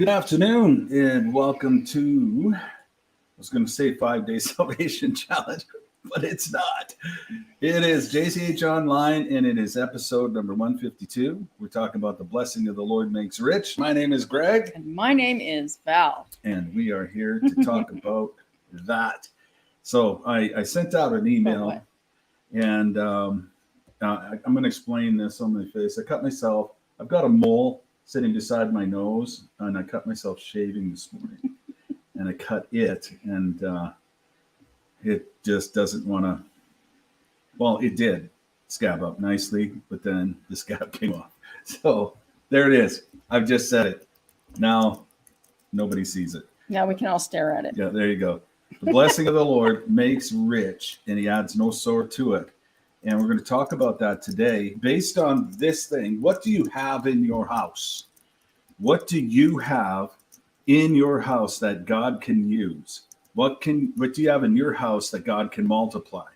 Good afternoon and welcome to, I was going to say 5-Day Salvation Challenge, but it's not. It is JCH Online and it is episode number 152. We're talking about the blessing of the Lord makes rich. My name is Greg. And my name is Val. And we are here to talk about that. So I sent out an email and I'm going to explain this on my face. I cut myself. I've got a mole sitting beside my nose, and I cut myself shaving this morning. And I cut it, and it just doesn't want to. Well, it did scab up nicely, but then the scab came off. So there it is. I've just said it. Now nobody sees it. Now we can all stare at it. Yeah, there you go. The blessing of the Lord makes rich, and he adds no sorrow to it. And we're going to talk about that today based on this thing. What do you have in your house? What do you have in your house that God can use? What do you have in your house that God can multiply?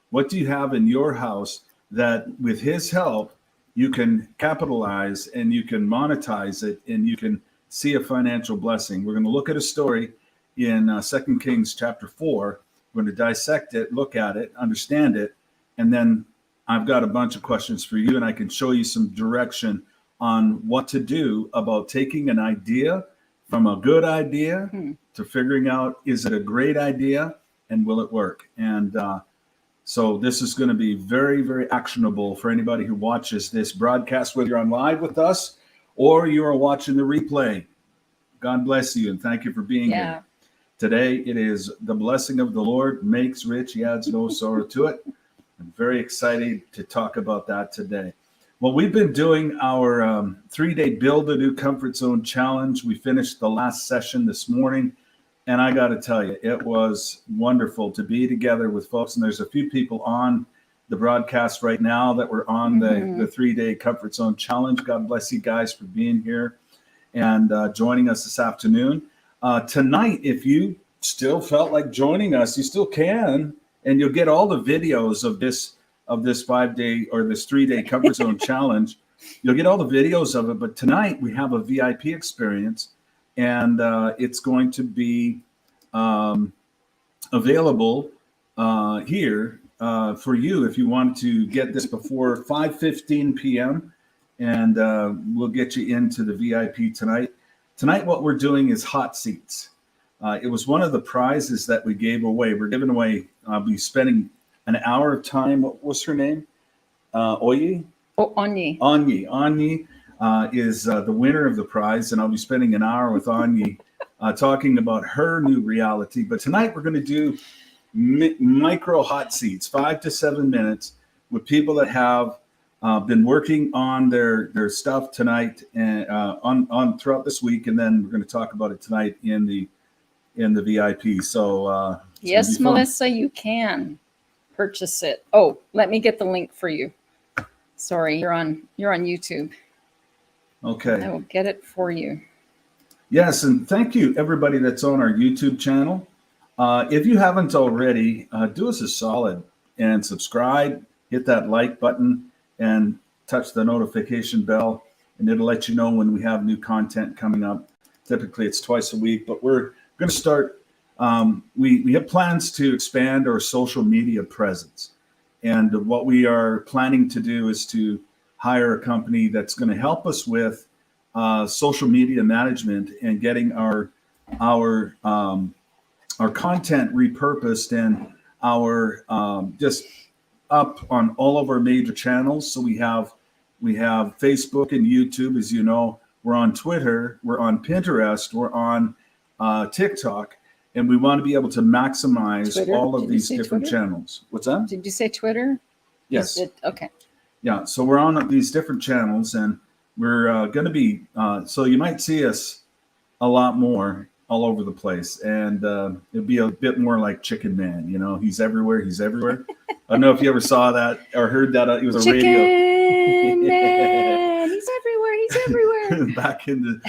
What do you have in your house that with his help, you can capitalize and you can monetize it and you can see a financial blessing? We're going to look at a story in 2 Kings chapter 4. We're going to dissect it, look at it, understand it. And then I've got a bunch of questions for you, and I can show you some direction on what to do about taking an idea from a good idea to figuring out, is it a great idea and will it work? And so this is going to be very, very actionable for anybody who watches this broadcast, whether you're on live with us or you are watching the replay. God bless you and thank you for being here. Today, it is the blessing of the Lord makes rich. He adds no sorrow to it. I'm very excited to talk about that today. Well, we've been doing our 3-day Build a New Comfort Zone Challenge. We finished the last session this morning, and I got to tell you, it was wonderful to be together with folks. And there's a few people on the broadcast right now that were on the 3-day Comfort Zone Challenge. God bless you guys for being here and joining us this afternoon. Tonight, if you still felt like joining us, you still can. And you'll get all the videos of this 5-day or this 3-day Comfort Zone Challenge. You'll get all the videos of it. But tonight we have a VIP experience, and it's going to be available here for you if you want to get this before 5:15 p.m. And we'll get you into the VIP tonight. Tonight, what we're doing is hot seats. It was one of the prizes that we gave away. We're giving away, I'll be spending an hour of time. What was her name? Oyi? Oh, Anyi. Anyi is the winner of the prize, and I'll be spending an hour with Anyi talking about her new reality. But tonight we're going to do micro hot seats, 5 to 7 minutes, with people that have been working on their stuff tonight and on throughout this week, and then we're going to talk about it tonight in the VIP. So yes, Melissa, you can purchase it. Oh, let me get the link for you. Sorry, you're on YouTube. Okay. I will get it for you. Yes, and thank you everybody that's on our YouTube channel. If you haven't already, do us a solid and subscribe, hit that like button and touch the notification bell, and it'll let you know when we have new content coming up. Typically it's twice a week, but we're going to start. We have plans to expand our social media presence. And what we are planning to do is to hire a company that's going to help us with social media management and getting our content repurposed and our just up on all of our major channels. So we have Facebook and YouTube, as you know. We're on Twitter. We're on Pinterest. We're on TikTok, and we want to be able to maximize Twitter? all of these different Twitter? channels. What's that? Did you say Twitter? Yes. Okay. Yeah. So we're on these different channels, and we're going to be. So you might see us a lot more all over the place, and it'll be a bit more like Chicken Man. You know, he's everywhere. He's everywhere. I don't know if you ever saw that or heard that. It was a Chicken radio. Man. He's everywhere. He's everywhere. back in the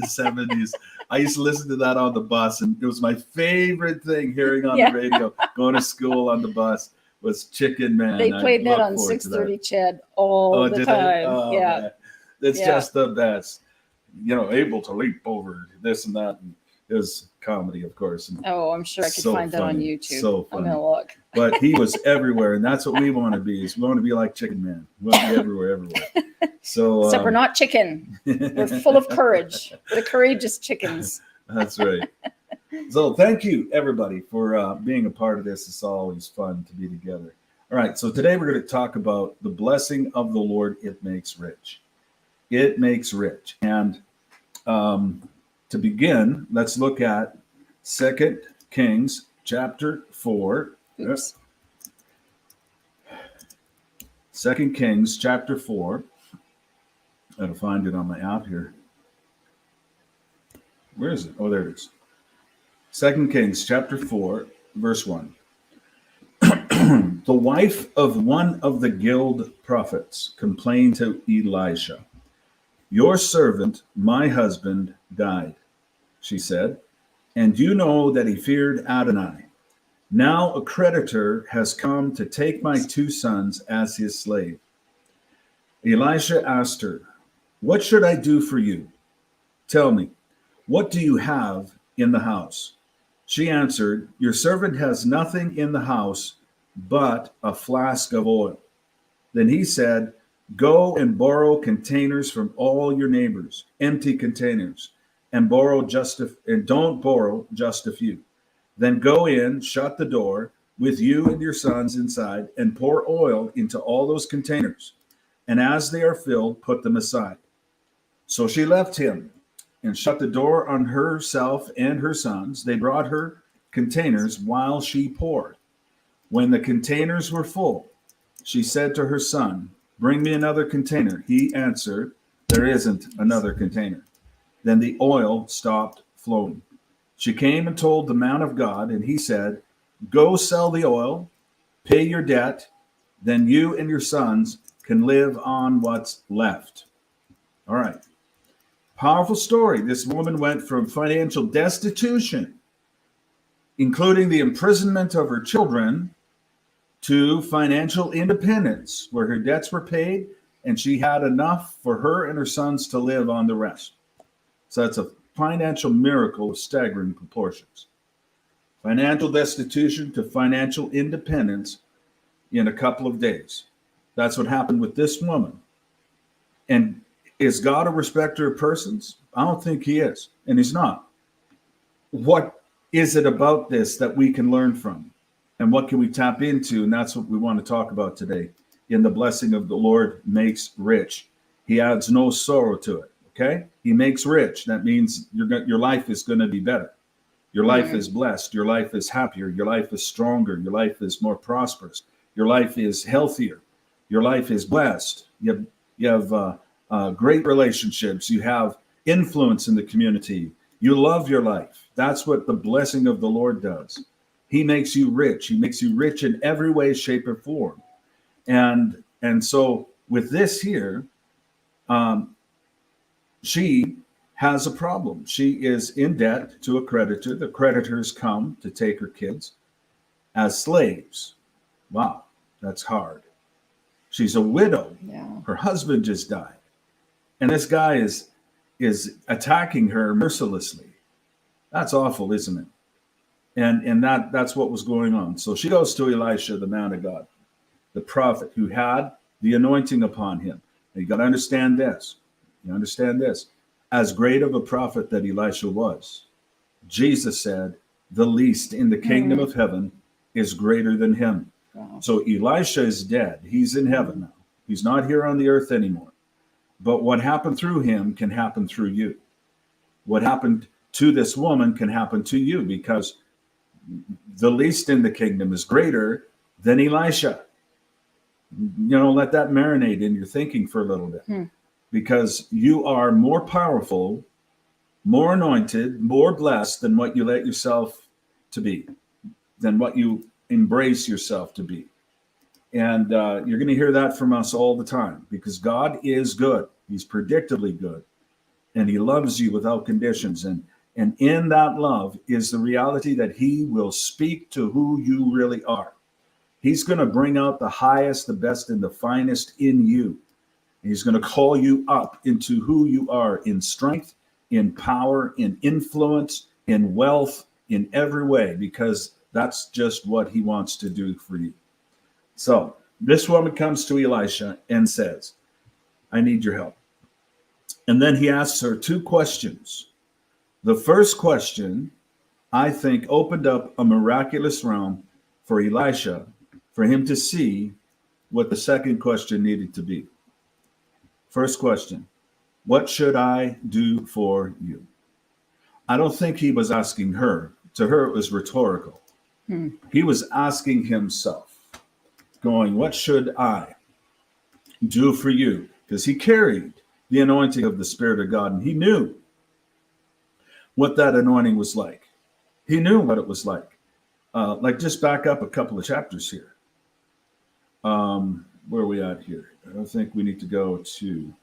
70s. I used to listen to that on the bus, and it was my favorite thing hearing on the radio, going to school on the bus, was Chicken Man. They played that on 6:30 Chad all the time. It's just the best. able to leap over this and that. And it was comedy, of course. And Oh, I'm sure I could so find that on funny, YouTube. so I'm funny. gonna look. But he was everywhere, and that's what we want to be. Is we want to be like Chicken Man. We want to be everywhere. So, Except we're not chicken. We're full of courage. We're the courageous chickens. That's right. So thank you, everybody, for being a part of this. It's always fun to be together. All right, so today we're going to talk about the blessing of the Lord. It makes rich. It makes rich. And to begin, let's look at 2 Kings chapter 4. Oops. 2 Kings chapter 4. I'll find it on my app here. Where is it? Oh, there it is. 2 Kings chapter 4, verse 1. The wife of one of the guild prophets complained to Elisha, "Your servant, my husband, died," she said, "and you know that he feared Adonai. Now a creditor has come to take my 2 sons as his slave." Elisha asked her, "What should I do for you? Tell me, what do you have in the house?" She answered, "Your servant has nothing in the house but a flask of oil." Then he said, "Go and borrow containers from all your neighbors, empty containers, and don't borrow just a few. Then go in, shut the door, with you and your sons inside, and pour oil into all those containers. And as they are filled, put them aside." So she left him and shut the door on herself and her sons. They brought her containers while she poured. When the containers were full, she said to her son, "Bring me another container." He answered, "There isn't another container." Then the oil stopped flowing. She came and told the man of God, and he said, "Go sell the oil, pay your debt, then you and your sons can live on what's left." All right. Powerful story. This woman went from financial destitution, including the imprisonment of her children, to financial independence, where her debts were paid and she had enough for her and her sons to live on the rest. So that's a financial miracle of staggering proportions. Financial destitution to financial independence in a couple of days. That's what happened with this woman. And is God a respecter of persons? I don't think he is, and he's not. What is it about this that we can learn from? And what can we tap into? And that's what we want to talk about today. In the blessing of the Lord makes rich. He adds no sorrow to it, okay? He makes rich. That means your life is going to be better. Your life is blessed. Your life is happier. Your life is stronger. Your life is more prosperous. Your life is healthier. Your life is blessed. You have great relationships. You have influence in the community. You love your life. That's what the blessing of the Lord does. He makes you rich. He makes you rich in every way, shape, or form. And so with this here, she has a problem. She is in debt to a creditor. The creditors come to take her kids as slaves. Wow, that's hard. She's a widow. Yeah. Her husband just died. And this guy is attacking her mercilessly. That's awful, isn't it? And that's what was going on. So she goes to Elisha, the man of God, the prophet who had the anointing upon him. And you got to understand this. You understand this. As great of a prophet that Elisha was, Jesus said, "The least in the kingdom of heaven is greater than him." Wow. So Elisha is dead. He's in heaven now. He's not here on the earth anymore. But what happened through him can happen through you. What happened to this woman can happen to you, because the least in the kingdom is greater than Elisha. Let that marinate in your thinking for a little bit, because you are more powerful, more anointed, more blessed than what you let yourself to be, than what you embrace yourself to be. And you're going to hear that from us all the time, because God is good. He's predictably good. And he loves you without conditions. And in that love is the reality that he will speak to who you really are. He's going to bring out the highest, the best, and the finest in you. He's going to call you up into who you are in strength, in power, in influence, in wealth, in every way, because that's just what he wants to do for you. So this woman comes to Elisha and says, I need your help. And then he asks her two questions. The first question, I think, opened up a miraculous realm for Elisha, for him to see what the second question needed to be. First question, what should I do for you? I don't think he was asking her. To her, it was rhetorical. He was asking himself, going, what should I do for you? Because he carried the anointing of the Spirit of God, and he knew what that anointing was like. He knew what it was like. Just back up a couple of chapters here. Where are we at here? I think we need to go to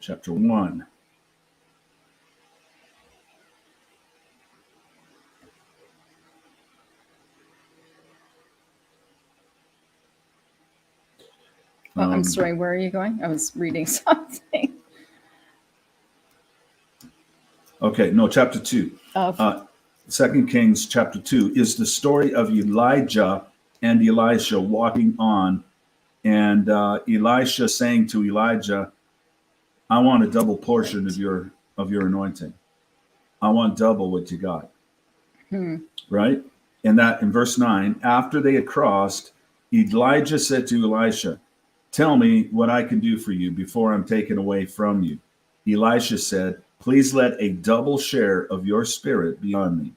chapter 1. I'm sorry, where are you going? I was reading something. Okay, no, chapter 2. 2 Kings chapter 2 is the story of Elijah and Elisha walking on, and Elisha saying to Elijah, I want a double portion of your anointing. I want double what you got. Right? And that in verse 9, after they had crossed, Elijah said to Elisha, tell me what I can do for you before I'm taken away from you. Elisha said, please let a double share of your spirit be on me.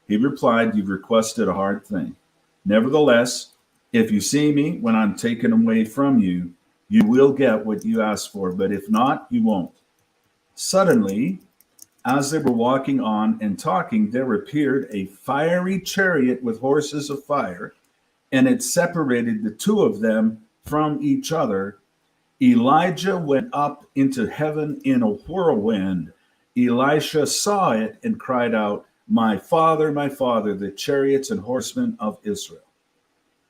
He replied, you've requested a hard thing. Nevertheless, if you see me when I'm taken away from you, you will get what you asked for, but if not, you won't. Suddenly, as they were walking on and talking, there appeared a fiery chariot with horses of fire, and it separated the two of them from each other. Elijah went up into heaven in a whirlwind. Elisha saw it and cried out, my father, the chariots and horsemen of Israel.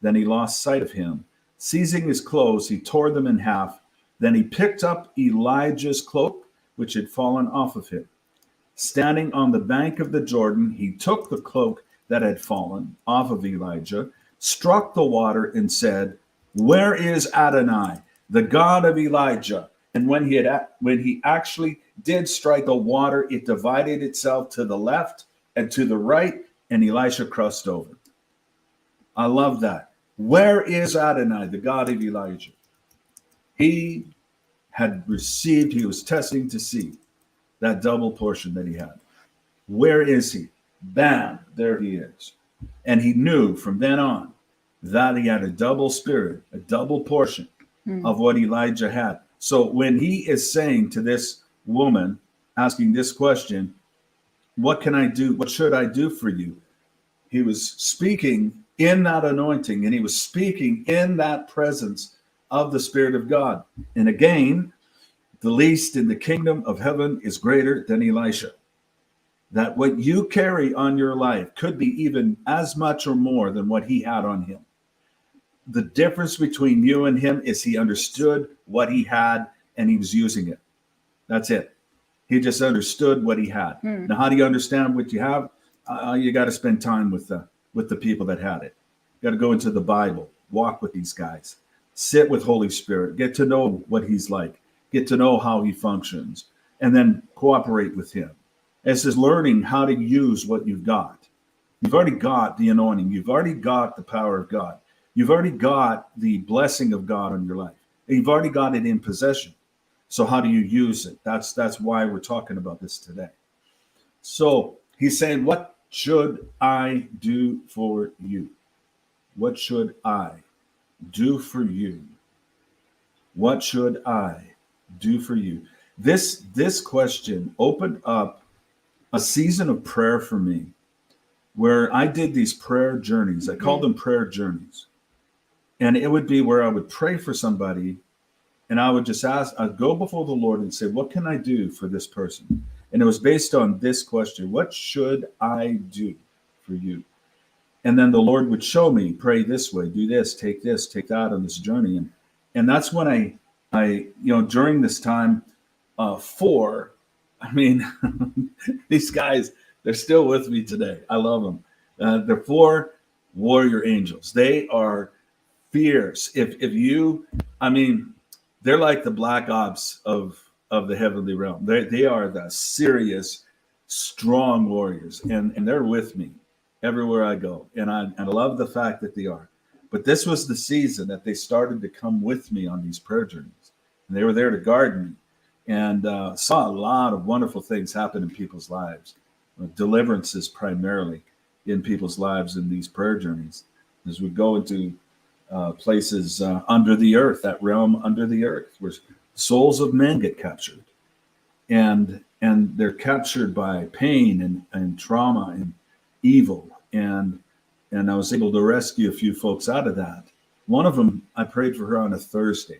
Then he lost sight of him. Seizing his clothes, he tore them in half. Then he picked up Elijah's cloak, which had fallen off of him. Standing on the bank of the Jordan, he took the cloak that had fallen off of Elijah, struck the water, and said, where is Adonai, the God of Elijah? And when he actually did strike the water, it divided itself to the left and to the right, and Elisha crossed over. I love that. Where is Adonai, the God of Elijah? He was testing to see that double portion that he had. Where is he? Bam, there he is. And he knew from then on that he had a double spirit, a double portion of what Elijah had. So when he is saying to this woman, asking this question, what can I do? What should I do for you? He was speaking in that anointing, and he was speaking in that presence of the Spirit of God. And again, the least in the kingdom of heaven is greater than Elisha. That what you carry on your life could be even as much or more than what he had on him. The difference between you and him is he understood what he had and he was using it. That's it. He just understood what he had. Now, how do you understand what you have? You got to spend time with the people that had it. You got to go into the Bible, walk with these guys, sit with Holy Spirit, get to know what he's like, get to know how he functions, and then cooperate with him. It's just learning how to use what you've got. You've already got the anointing. You've already got the power of God. You've already got the blessing of God on your life. You've already got it in possession. So how do you use it? That's why we're talking about this today. So he's saying, what should I do for you? What should I do for you? What should I do for you? This question opened up a season of prayer for me where I did these prayer journeys. I called them prayer journeys. And it would be where I would pray for somebody and I would just I'd go before the Lord and say, what can I do for this person? And it was based on this question, what should I do for you? And then the Lord would show me, pray this way, do this, take that on this journey. And that's when during this time, these guys, they're still with me today. I love them. They're 4 warrior angels. They are fierce. They're like the black ops of the heavenly realm. They are the serious, strong warriors, and they're with me everywhere I go. And I love the fact that they are. But this was the season that they started to come with me on these prayer journeys, and they were there to guard me, and saw a lot of wonderful things happen in people's lives, deliverances primarily in people's lives in these prayer journeys as we go into places under the earth, that realm under the earth, where souls of men get captured, and they're captured by pain and trauma and evil, and I was able to rescue a few folks out of that. One of them, I prayed for her on a Thursday,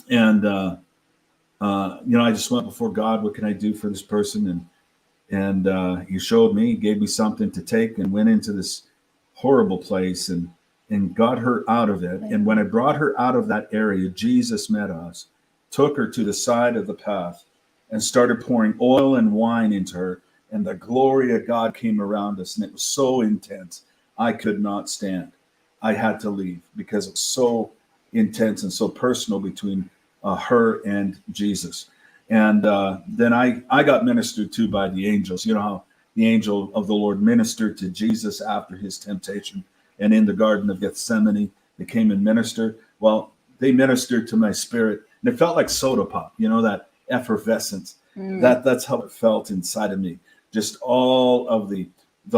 and I just went before God. What can I do for this person? And He showed me, gave me something to take, and went into this horrible place and got her out of it. And when I brought her out of that area, Jesus met us, took her to the side of the path, and started pouring oil and wine into her. And the glory of God came around us, and it was so intense. I could not stand. I had to leave because it was so intense and so personal between her and Jesus. And then I got ministered to by the angels. You know how the angel of the Lord ministered to Jesus after his temptation, and in the Garden of Gethsemane, they came and ministered. Well, they ministered to my spirit, and it felt like soda pop, that effervescence. That's how it felt inside of me. Just all of the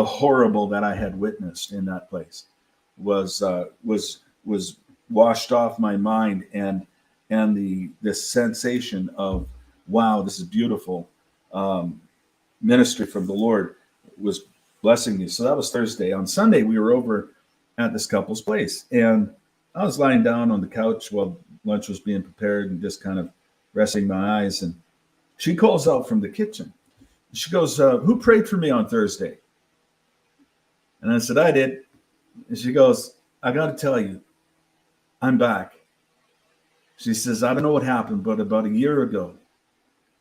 horrible that I had witnessed in that place was washed off my mind, and the sensation of, wow, this is beautiful ministry from the Lord was blessing me. So that was Thursday. On Sunday, we were over at this couple's place, and I was lying down on the couch while lunch was being prepared and just kind of resting my eyes, and she calls out from the kitchen. She goes, who prayed for me on Thursday? And I said, I did. And she goes, I got to tell you, I'm back. She says, I don't know what happened, but about a year ago,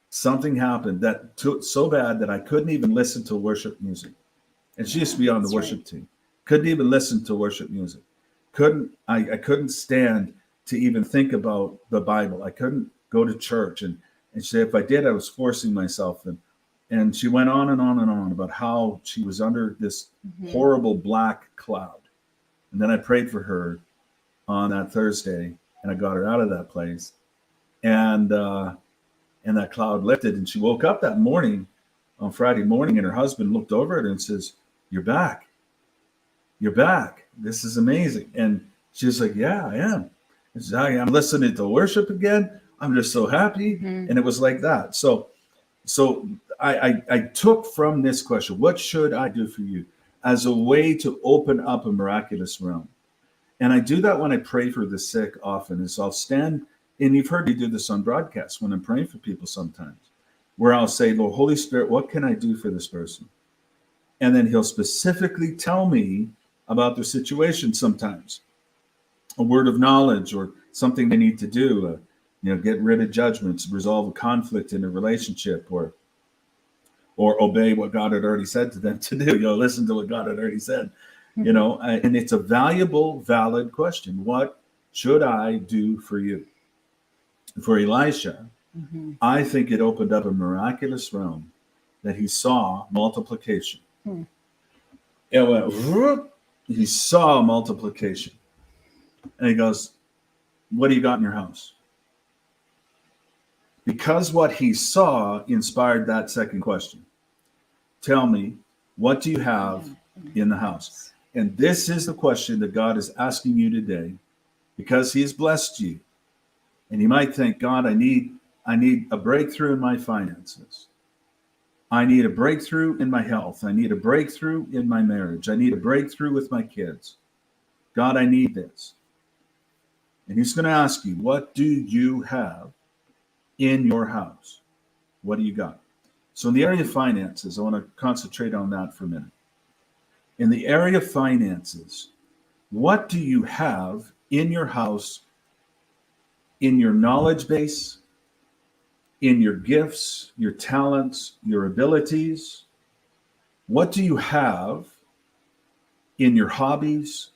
something happened that took so bad that I couldn't even listen to worship music. And she used to be on the worship team. Couldn't even listen to worship music. I couldn't stand to even think about the Bible. I couldn't go to church. And she said, if I did, I was forcing myself. And she went on and on and on about how she was under this horrible black cloud. And then I prayed for her on that Thursday, and I got her out of that place. And that cloud lifted, and she woke up that morning, on Friday morning, and her husband looked over at her and says, you're back. You're back. This is amazing. And she was like, yeah, I am. And she said, I'm listening to worship again. I'm just so happy. And it was like that. So I took from this question, what should I do for you, as a way to open up a miraculous realm. And I do that when I pray for the sick often, is I'll stand, and you've heard me do this on broadcast when I'm praying for people sometimes, where I'll say, Lord, Holy Spirit, what can I do for this person? And then he'll specifically tell me about their situation sometimes, a word of knowledge or something they need to do, get rid of judgments, resolve a conflict in a relationship, or obey what God had already said to them to do. Listen to what God had already said. And it's a valuable, valid question. What should I do for you? For Elisha, I think it opened up a miraculous realm that he saw multiplication. It went, whoop, he saw multiplication. And he goes, what do you got in your house? Because what he saw inspired that second question. Tell me, what do you have in the house? And this is the question that God is asking you today, because he's blessed you. And you might think, God, I need a breakthrough in my finances. I need a breakthrough in my health. I need a breakthrough in my marriage. I need a breakthrough with my kids. God, I need this. And he's going to ask you, what do you have in your house? What do you got? So in the area of finances, I want to concentrate on that for a minute. In the area of finances, what do you have in your house in your knowledge base, in your gifts, your talents, your abilities? What do you have in your hobbies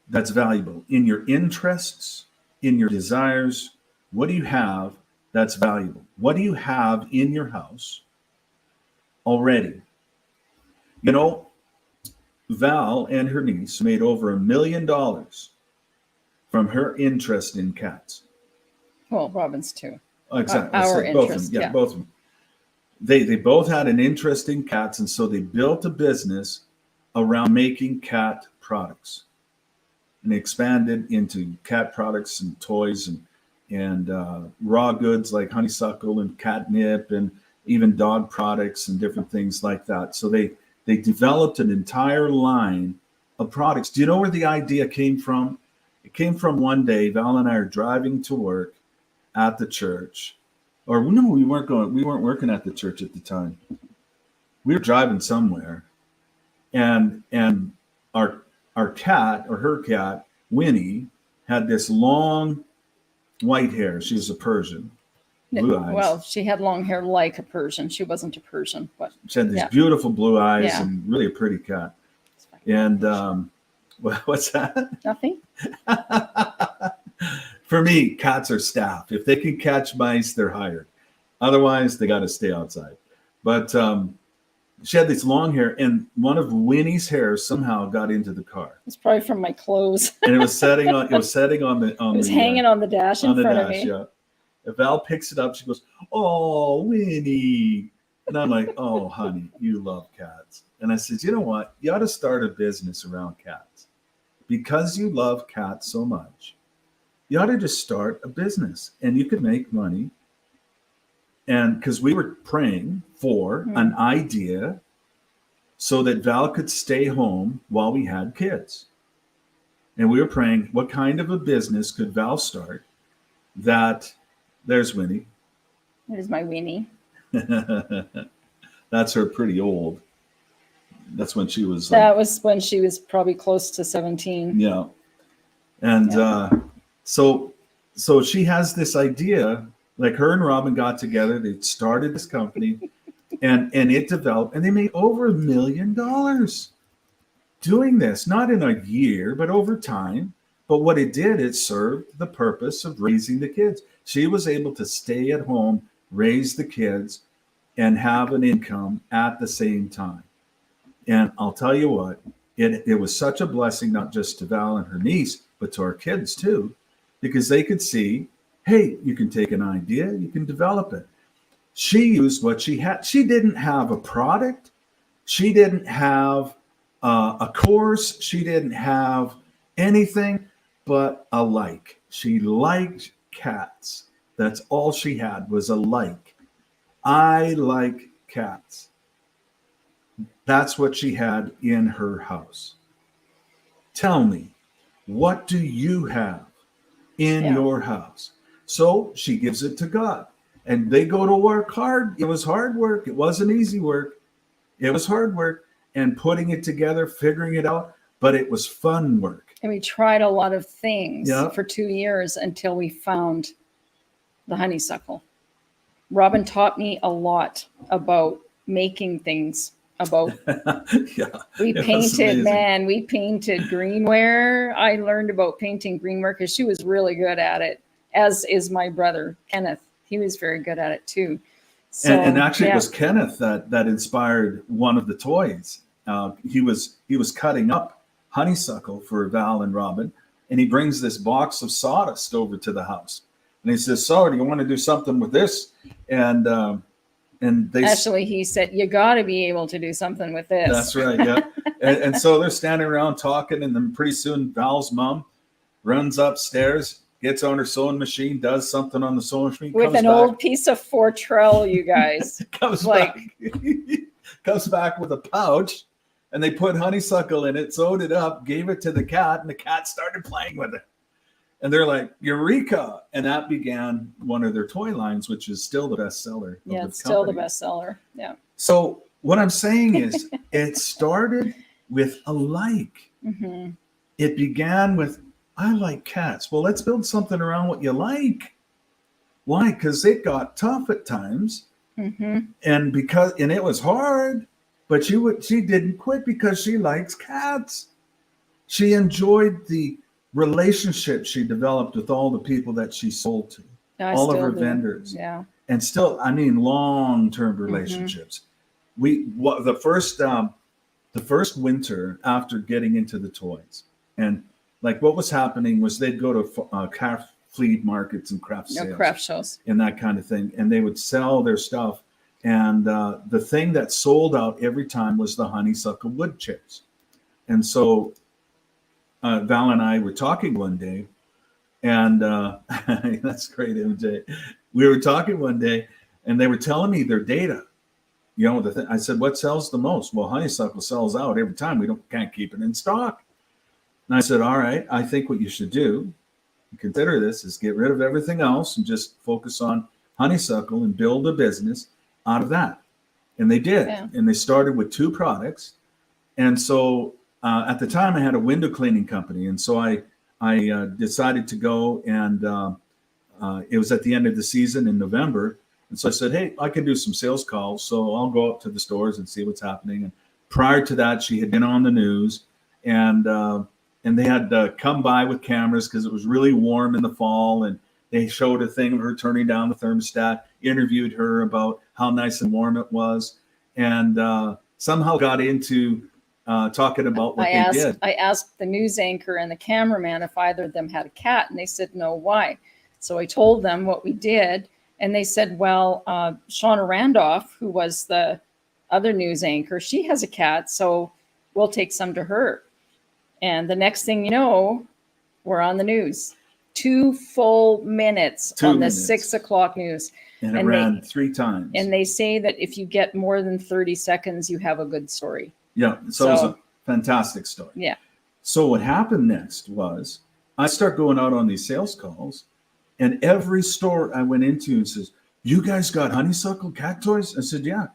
that's valuable? In your interests, in your desires, what do you have that's valuable? What do you have in your house already? You know, Val and her niece made over $1 million from her interest in cats. Well, Robin's too. Oh, exactly. Our Both of interest, them. Yeah, yeah. both of them. They both had an interest in cats, and so they built a business around making cat products. And they expanded into cat products and toys and raw goods like honeysuckle and catnip and even dog products and different things like that. So they developed an entire line of products. Do you know where the idea came from? It came from one day, Val and I are driving to work at the church. Or no, we weren't working at the church at the time. We were driving somewhere. And our cat, or her cat, Winnie, had this long white hair. She was a Persian, blue eyes. Well, she had long hair like a Persian. She wasn't a Persian, but She had these yeah. beautiful blue eyes Yeah. and really a pretty cat. And what's that? Nothing. For me, cats are staff. If they can catch mice, they're hired. Otherwise, they got to stay outside. But she had this long hair, and one of Winnie's hairs somehow got into the car, It's probably from my clothes. and it was setting on. It was setting on the. On It was the, hanging on the dash in front of me. Yeah. If Val picks it up, she goes, "Oh, Winnie," and I'm like, "Oh, honey, you love cats." And I said, "You know what? You ought to start a business around cats because you love cats so much. You ought to just start a business, and you could make money." And because we were praying for an idea so that Val could stay home while we had kids. And we were praying, what kind of a business could Val start that, there's Winnie. There's my Winnie. That's her pretty old. That's when she was That was when she was probably close to 17. Yeah. And so she has this idea, like her and Robin got together, they started this company and it developed, and they made over $1 million doing this, not in a year, but over time. But what it did, it served the purpose of raising the kids. She was able to stay at home, raise the kids, and have an income at the same time. And I'll tell you what, it was such a blessing, not just to Val and her niece, but to our kids too, because they could see, hey, you can take an idea, you can develop it. She used what she had. She didn't have a product. She didn't have a course. She didn't have anything but a like. She liked cats. That's all she had, was a like. I like cats. That's what she had in her house. Tell me, what do you have in your house? So she gives it to God, and they go to work hard. It was hard work. It wasn't easy work. It was hard work, and putting it together, figuring it out, but it was fun work. And we tried a lot of things for 2 years until we found the honeysuckle. Robin taught me a lot about making things. We painted greenware. I learned about painting greenware because she was really good at it, as is my brother Kenneth. He was very good at it too. So, and actually it was Kenneth that inspired one of the toys. He was cutting up honeysuckle for Val and Robin, and he brings this box of sawdust over to the house, and he says, "So, do you want to do something with this?" And they actually, he said, "You got to be able to do something with this." That's right, yeah. and so they're standing around talking, and then pretty soon Val's mom runs upstairs, gets on her sewing machine, does something on the sewing machine, with an old piece of Fortrell, you guys. comes back with a pouch, and they put honeysuckle in it, sewed it up, gave it to the cat, and the cat started playing with it. And they're like, Eureka! And that began one of their toy lines, which is still the bestseller. Yeah, it's still the bestseller. Yeah. So what I'm saying is, it started with a like. Mm-hmm. It began with I like cats. Well, let's build something around what you like. Why? Because it got tough at times, and it was hard. But she didn't quit because she likes cats. She enjoyed the relationship she developed with all the people that she sold to, all of her vendors. Yeah. And still, I mean, long-term relationships. The first winter after getting into the toys, and like what was happening was they'd go to craft flea markets and craft sales, craft shows, and that kind of thing, and they would sell their stuff. And the thing that sold out every time was the honeysuckle wood chips. And so Val and I were talking one day, and that's great, MJ. We were talking one day, and they were telling me their data. You know, I said, what sells the most? Well, honeysuckle sells out every time. We can't keep it in stock. And I said, all right, I think what you should do, consider this, is get rid of everything else and just focus on honeysuckle and build a business out of that. And they did. Yeah. And they started with 2 products. And so at the time I had a window cleaning company. And so I decided to go, and it was at the end of the season in November. And so I said, hey, I can do some sales calls. So I'll go up to the stores and see what's happening. And prior to that, she had been on the news, and they had come by with cameras because it was really warm in the fall. And they showed a thing of her turning down the thermostat, interviewed her about how nice and warm it was, and somehow got into talking about what they did. I asked the news anchor and the cameraman if either of them had a cat, and they said, no, why? So I told them what we did, and they said, well, Shauna Randolph, who was the other news anchor, she has a cat, so we'll take some to her. And the next thing you know, we're on the news. 2 full minutes on the 6 o'clock news. And it ran 3 times. And they say that if you get more than 30 seconds, you have a good story. Yeah, so it was a fantastic story. Yeah. So what happened next was I start going out on these sales calls, and every store I went into says, you guys got honeysuckle cat toys? I said, yeah.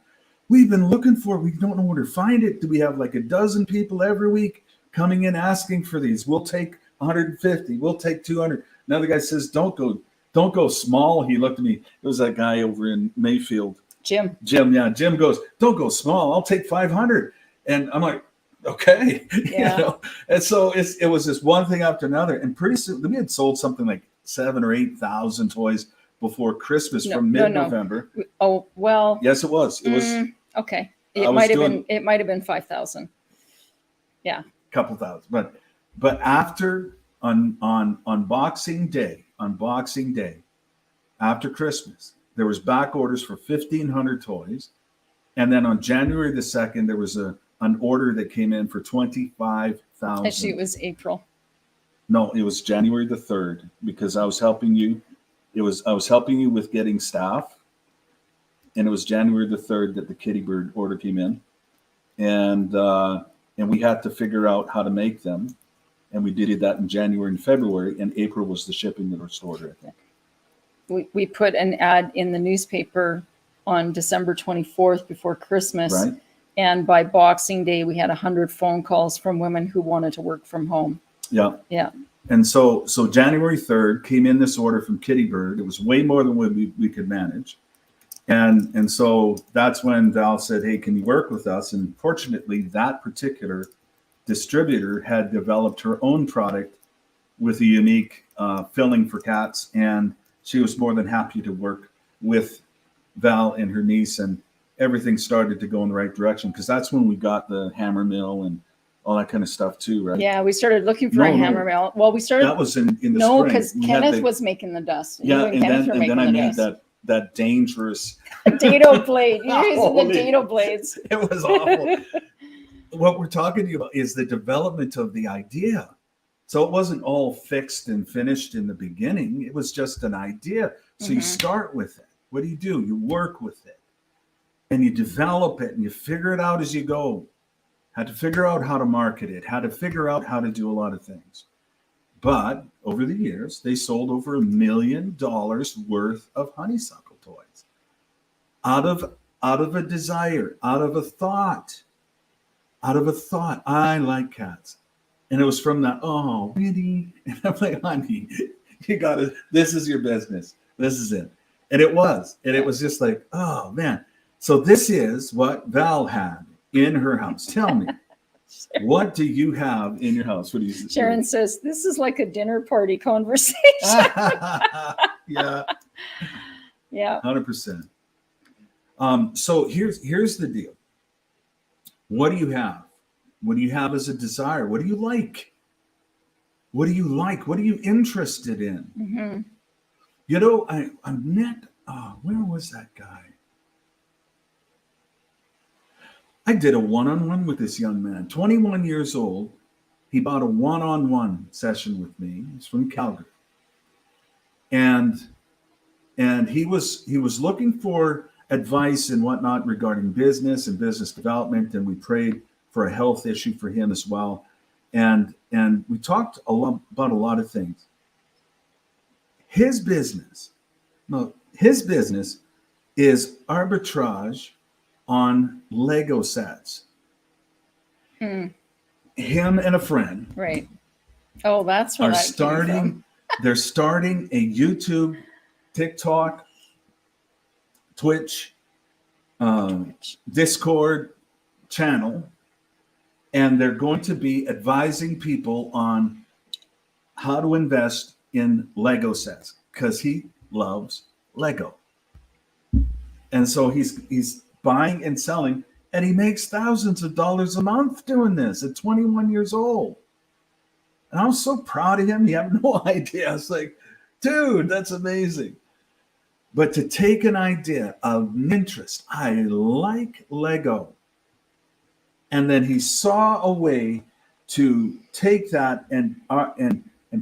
We've been looking for it. We don't know where to find it. Do we have like a dozen people every week coming in asking for these? We'll take 150. We'll take 200. Another guy says, don't go small. He looked at me. It was that guy over in Mayfield. Jim. Yeah. Jim goes, don't go small. I'll take 500. And I'm like, okay. Yeah. You know? And so it was this one thing after another. And pretty soon we had sold something like 7,000 or 8,000 toys before Christmas from mid-November. No. Oh, well. Yes, it was. It was. Okay. It might have been 5,000. Yeah. Couple thousand. But after on Boxing Day, after Christmas, there was back orders for 1,500 toys. And then on January the 2nd, there was an order that came in for 25,000. Actually, it was April. No, it was January the 3rd, because I was helping you. I was helping you with getting staff. And it was January the 3rd that the Kitty Bird order came in. And we had to figure out how to make them. And we did that in January and February, and April was the shipping that was ordered, I think. We put an ad in the newspaper on December 24th before Christmas. Right. And by Boxing Day, we had 100 phone calls from women who wanted to work from home. Yeah. Yeah. And so January 3rd came in this order from Kitty Bird. It was way more than what we could manage. And so that's when Val said, hey, can you work with us? And fortunately, that particular distributor had developed her own product with a unique filling for cats. And she was more than happy to work with Val and her niece, and everything started to go in the right direction, because that's when we got the hammer mill and all that kind of stuff too, right? Yeah, we started looking for a hammer mill. Well, we started. That was in the spring. No, because Kenneth was making the dust. Yeah, and then I made that dangerous dado blade. You're using the dado blades. It was awful. What we're talking to you about is the development of the idea. So it wasn't all fixed and finished in the beginning. It was just an idea. So you start with it. What do? You work with it, and you develop it, and you figure it out as you go. Had to figure out how to market it, had to figure out how to do a lot of things. But over the years, they sold over $1 million worth of honeysuckle toys out of a desire, out of a thought. I like cats. And it was from that, oh, really? And I'm like, honey, you gotta, this is your business. This is it. And it was. And it was just like, oh man. So this is what Val had in her house. Tell me, what do you have in your house? What do you Sharon says, this is like a dinner party conversation. Yeah. Yeah. 100%. So here's the deal. What do you have? What do you have as a desire? What do you like? What do you like? What are you interested in? Mm-hmm. You know, I met, where was that guy? I did a one-on-one with this young man, 21 years old. He bought a one-on-one session with me. He's from Calgary. And he was looking for advice and whatnot regarding business and business development. And we prayed for a health issue for him as well. And we talked about a lot of things. His business is arbitrage on Lego sets. Mm. Him and a friend, right? Oh, that's what they're starting a YouTube, TikTok, Twitch, Discord channel, and they're going to be advising people on how to invest in Lego sets because he loves Lego. And so he's buying and selling, and he makes thousands of dollars a month doing this at 21 years old. And I was so proud of him. You have no idea. I was like, dude, that's amazing. But to take an idea of an interest, I like Lego. And then he saw a way to take that and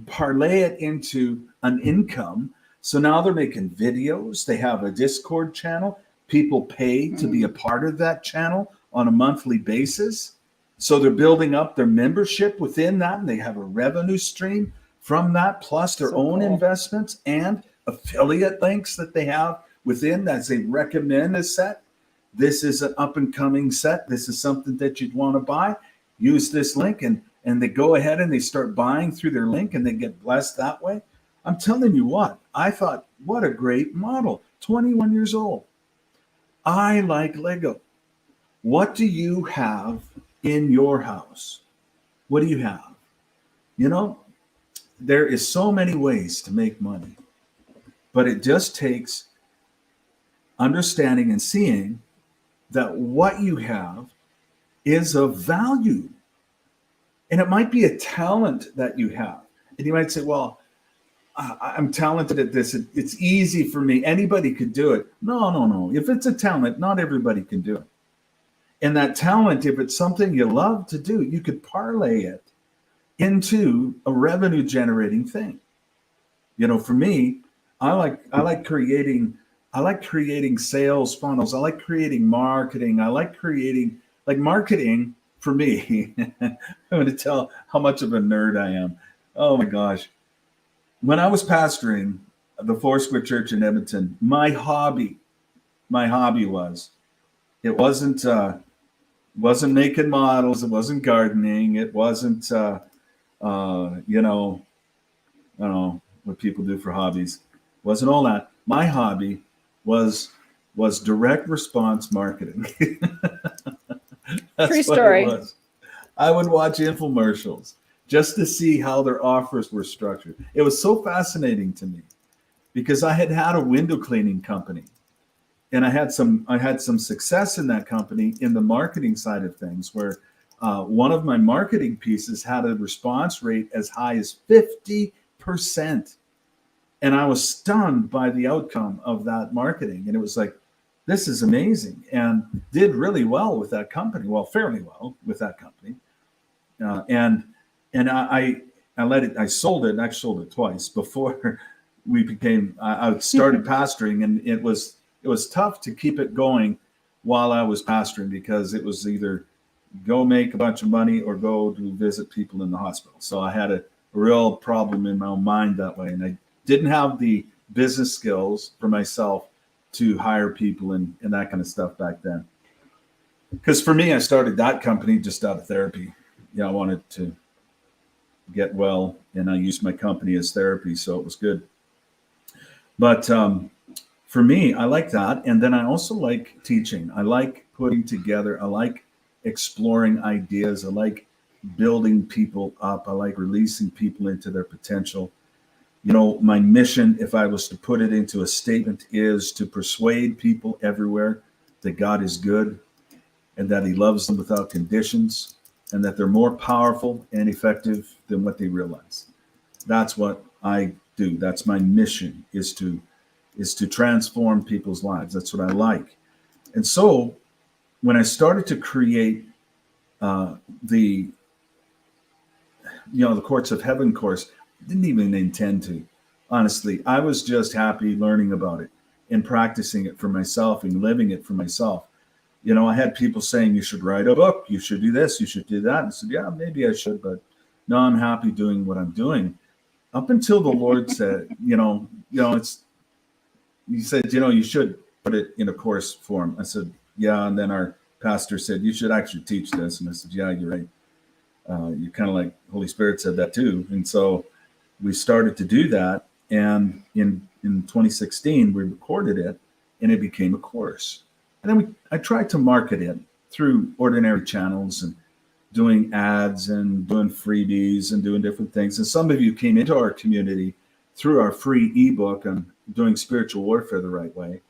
parlay it into an income. So now they're making videos. They have a Discord channel. People pay to be a part of that channel on a monthly basis. So they're building up their membership within that, and they have a revenue stream from that, plus their own investments and affiliate links that they have within that they recommend a set. This is an up-and-coming set. This is something that you'd want to buy. Use this link, and they go ahead and they start buying through their link, and they get blessed that way. I'm telling you what, I thought, what a great model. 21 years old. I like Lego. What do you have in your house? What do you have? You know, there is so many ways to make money, but it just takes understanding and seeing that what you have is of value. And it might be a talent that you have. And you might say, well, I'm talented at this. It's easy for me. Anybody could do it. No. If it's a talent, not everybody can do it. And that talent, if it's something you love to do, you could parlay it into a revenue generating thing. You know, for me, I like creating sales funnels. I like creating marketing. I like creating marketing for me. I'm going to tell how much of a nerd I am. Oh my gosh. When I was pastoring the Foursquare Church in Edmonton, my hobby was, it wasn't making models. It wasn't gardening. It wasn't, I don't know what people do for hobbies. It wasn't all that. My hobby was direct response marketing. That's True story. what it was. I would watch infomercials just to see how their offers were structured. It was so fascinating to me because I had a window cleaning company, and I had some success in that company in the marketing side of things, where one of my marketing pieces had a response rate as high as 50%. And I was stunned by the outcome of that marketing. And it was like, this is amazing, and did really well with that company. Well, fairly well with that company. And I let it, I sold it. I sold it twice before we became, I started pastoring, and it was tough to keep it going while I was pastoring, because it was either go make a bunch of money or go to visit people in the hospital. So I had a real problem in my own mind that way. And I didn't have the business skills for myself to hire people and that kind of stuff back then. Because for me, I started that company just out of therapy. I wanted to get well, and I used my company as therapy, so it was good. But for me, I like that. And then I also like teaching. I like putting together, I like exploring ideas. I like building people up. I like releasing people into their potential. You know, my mission, if I was to put it into a statement, is to persuade people everywhere that God is good and that he loves them without conditions and that they're more powerful and effective than what they realize. That's what I do. That's my mission, is to transform people's lives. That's what I like. And so when I started to create the Courts of Heaven course, didn't even intend to. Honestly, I was just happy learning about it and practicing it for myself and living it for myself. You know, I had people saying, you should write a book, you should do this, you should do that. And I said, yeah, maybe I should, but no, I'm happy doing what I'm doing. Up until the Lord said, he said, you should put it in a course form. I said, yeah. And then our pastor said, you should actually teach this. And I said, yeah, you're right. You're kind of like Holy Spirit said that too. And so we started to do that. And in 2016, we recorded it and it became a course. And then I tried to market it through ordinary channels and doing ads and doing freebies and doing different things. And some of you came into our community through our free ebook on doing spiritual warfare the right way.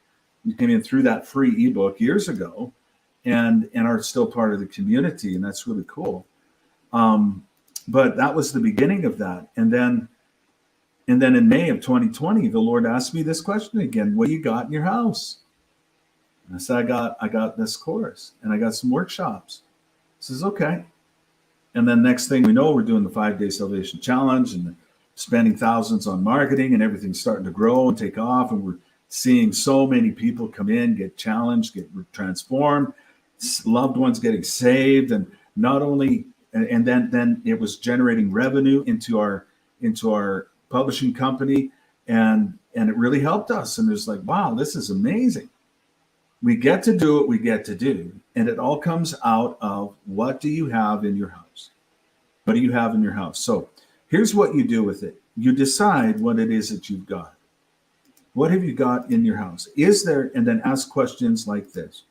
You came in through that free ebook years ago and are still part of the community. And that's really cool. But that was the beginning of that. And then in May of 2020, the Lord asked me this question again: what do you got in your house? And I said, I got this course and I got some workshops. He says, okay. And then next thing we know, we're doing the 5-day salvation challenge and spending thousands on marketing, and everything's starting to grow and take off. And we're seeing so many people come in, get challenged, get transformed, loved ones getting saved. And not only, and then it was generating revenue into our publishing company. And it really helped us. And it's like, wow, this is amazing. We get to do what we get to do. And it all comes out of, what do you have in your house? What do you have in your house? So here's what you do with it. You decide what it is that you've got. What have you got in your house? Is there, and then ask questions like this: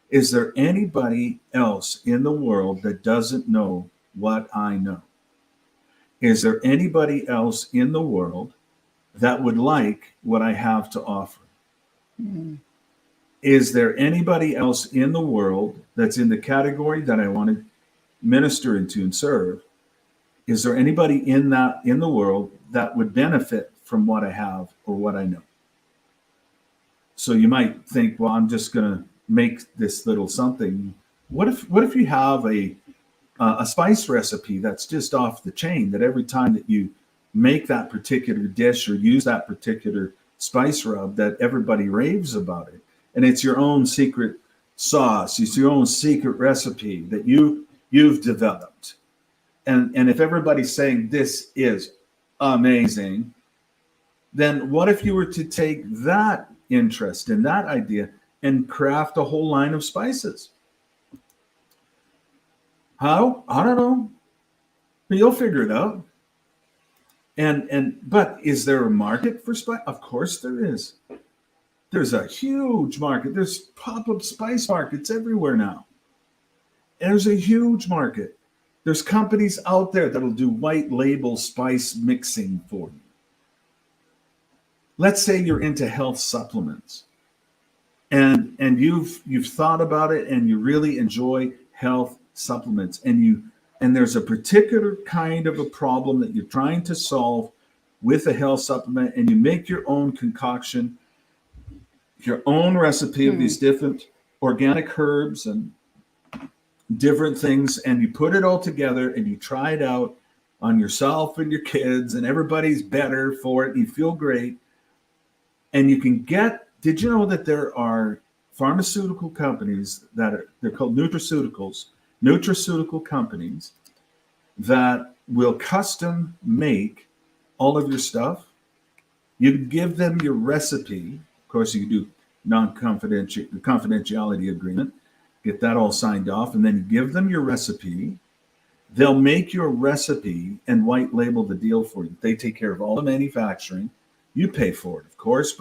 is there anybody else in the world that doesn't know what I know? Is there anybody else in the world that would like what I have to offer? Mm-hmm. Is there anybody else in the world that's in the category that I want to minister into and serve? Is there anybody in the world that would benefit from what I have or what I know? So you might think, well, I'm just going to make this little something. What if you have a spice recipe that's just off the chain, that every time that you make that particular dish or use that particular spice rub, that everybody raves about it? And it's your own secret sauce. It's your own secret recipe that you've developed. And if everybody's saying this is amazing, then what if you were to take that interest in that idea and craft a whole line of spices? How? I don't know. But you'll figure it out. But is there a market for spice? Of course there is. There's a huge market. There's pop-up spice markets everywhere now. And there's a huge market. There's companies out there that'll do white label spice mixing for you. Let's say you're into health supplements and you've thought about it and you really enjoy health supplements, and there's a particular kind of a problem that you're trying to solve with a health supplement, and you make your own concoction, your own recipe of these different organic herbs and different things, and you put it all together and you try it out on yourself and your kids, and everybody's better for it. You feel great. And you can did you know that there are pharmaceutical companies they're called nutraceutical companies that will custom make all of your stuff? You give them your recipe. Of course, you can do confidentiality agreement, get that all signed off, and then you give them your recipe. They'll make your recipe and white label the deal for you. They take care of all the manufacturing. You pay for it, of course,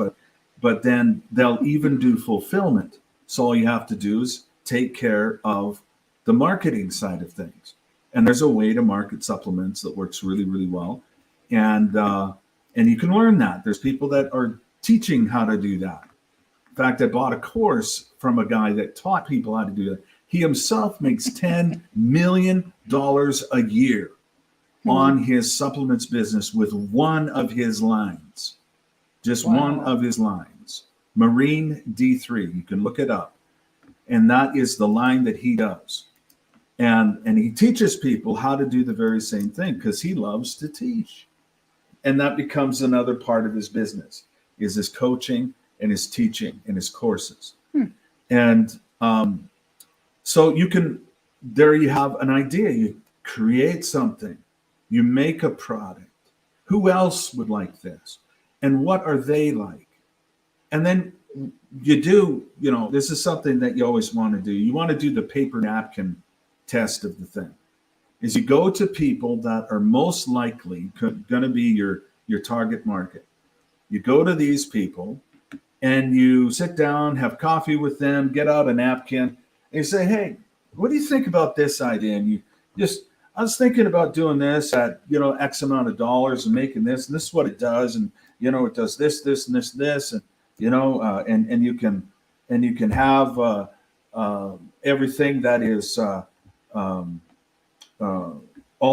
but then they'll even do fulfillment. So all you have to do is take care of the marketing side of things. And there's a way to market supplements that works really, really well. And you can learn that. There's people that are teaching how to do that. In fact, I bought a course from a guy that taught people how to do that. He himself makes $10 million a year on his supplements business with one of his lines. Just one of his lines. Marine D3. You can look it up. And that is the line that he does. And he teaches people how to do the very same thing because he loves to teach. And that becomes another part of his business, is his coaching and his teaching and his courses. And so there you have an idea. You create something. You make a product. Who else would like this? And what are they like? And then you do, this is something that you always want to do. You want to do the paper napkin test of the thing. Is you go to people that are most likely going to be your target market. You go to these people and you sit down, have coffee with them, get out a napkin, and you say, hey, what do you think about this idea? And I was thinking about doing this at, X amount of dollars and making this, and this is what it does. And, it does this, this, and this, and, and you can have everything that is all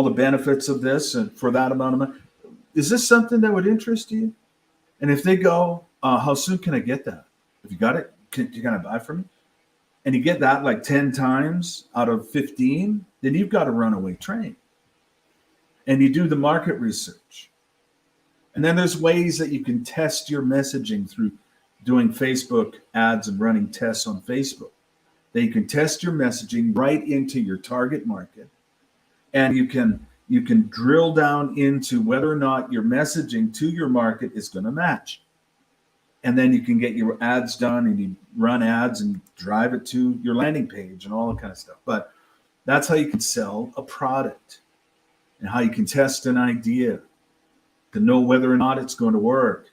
the benefits of this and for that amount of money. Is this something that would interest you? And if they go, how soon can I get that? If you got it, can you buy from me? And you get that like 10 times out of 15, then you've got a runaway train. And you do the market research. And then there's ways that you can test your messaging through doing Facebook ads and running tests on Facebook. That you can test your messaging right into your target market. And you can drill down into whether or not your messaging to your market is going to match. And then you can get your ads done and you run ads and drive it to your landing page and all that kind of stuff. But that's how you can sell a product and how you can test an idea to know whether or not it's going to work.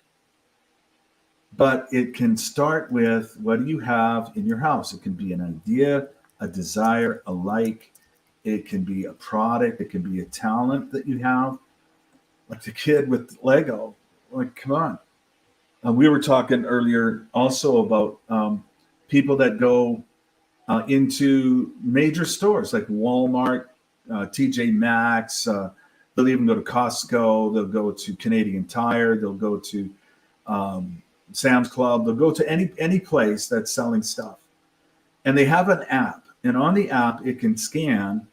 But it can start with, what do you have in your house? It can be an idea, a desire, a like. It can be a product. It can be a talent that you have. Like the kid with Lego. Like, come on. We were talking earlier also about people that go into major stores like Walmart, TJ Maxx. They'll even go to Costco. They'll go to Canadian Tire. They'll go to Sam's Club. They'll go to any place that's selling stuff. And they have an app. And on the app, it can scan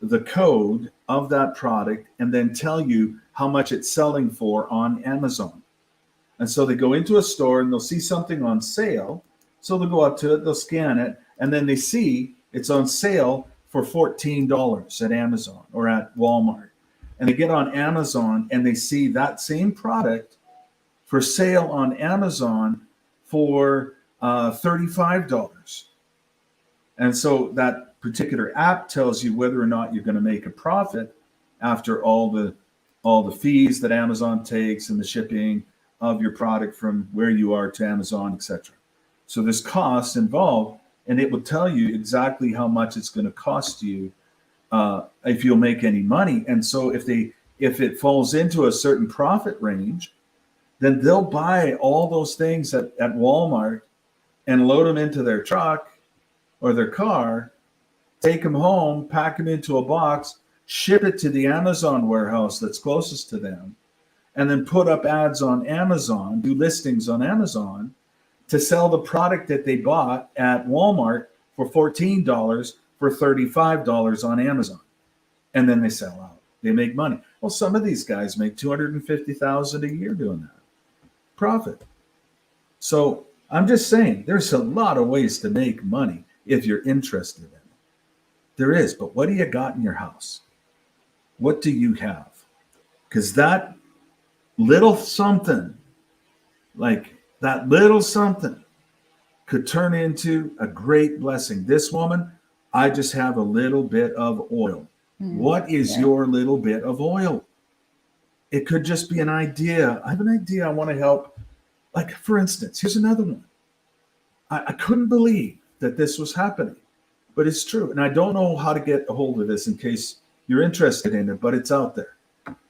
the code of that product and then tell you how much it's selling for on Amazon. And so they go into a store and they'll see something on sale. So they'll go up to it, they'll scan it, and then they see it's on sale for $14 at Amazon or at Walmart. And they get on Amazon and they see that same product for sale on Amazon for $35. And so that particular app tells you whether or not you're going to make a profit after all the fees that Amazon takes and the shipping of your product from where you are to Amazon, etc. So there's costs involved, and it will tell you exactly how much it's going to cost you if you'll make any money. And so if it falls into a certain profit range, then they'll buy all those things at Walmart and load them into their truck or their car, take them home, pack them into a box, ship it to the Amazon warehouse that's closest to them, and then put up ads on Amazon, do listings on Amazon to sell the product that they bought at Walmart for $14 for $35 on Amazon. And then they sell out. They make money. Well, some of these guys make $250,000 a year doing that. Profit. So I'm just saying, there's a lot of ways to make money if you're interested in it. There is, but what do you got in your house? What do you have? Because that little something, like that little something, could turn into a great blessing. This woman, I just have a little bit of oil. What is your little bit of oil? It could just be an idea. I have an idea. I want to help. Like, for instance, here's another one. I couldn't believe that this was happening, but it's true. And I don't know how to get a hold of this in case you're interested in it, but it's out there.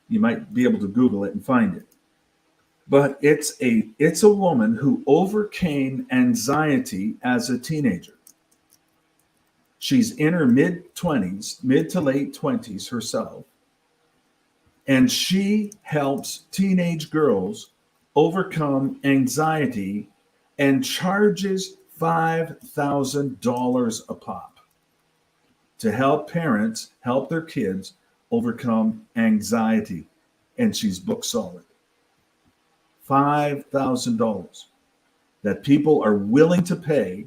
You might be able to Google it and find it. But it's a woman who overcame anxiety as a teenager. She's in her mid to late 20s herself. And she helps teenage girls overcome anxiety and charges $5,000 a pop to help parents help their kids overcome anxiety. And she's book solid. $5,000 that people are willing to pay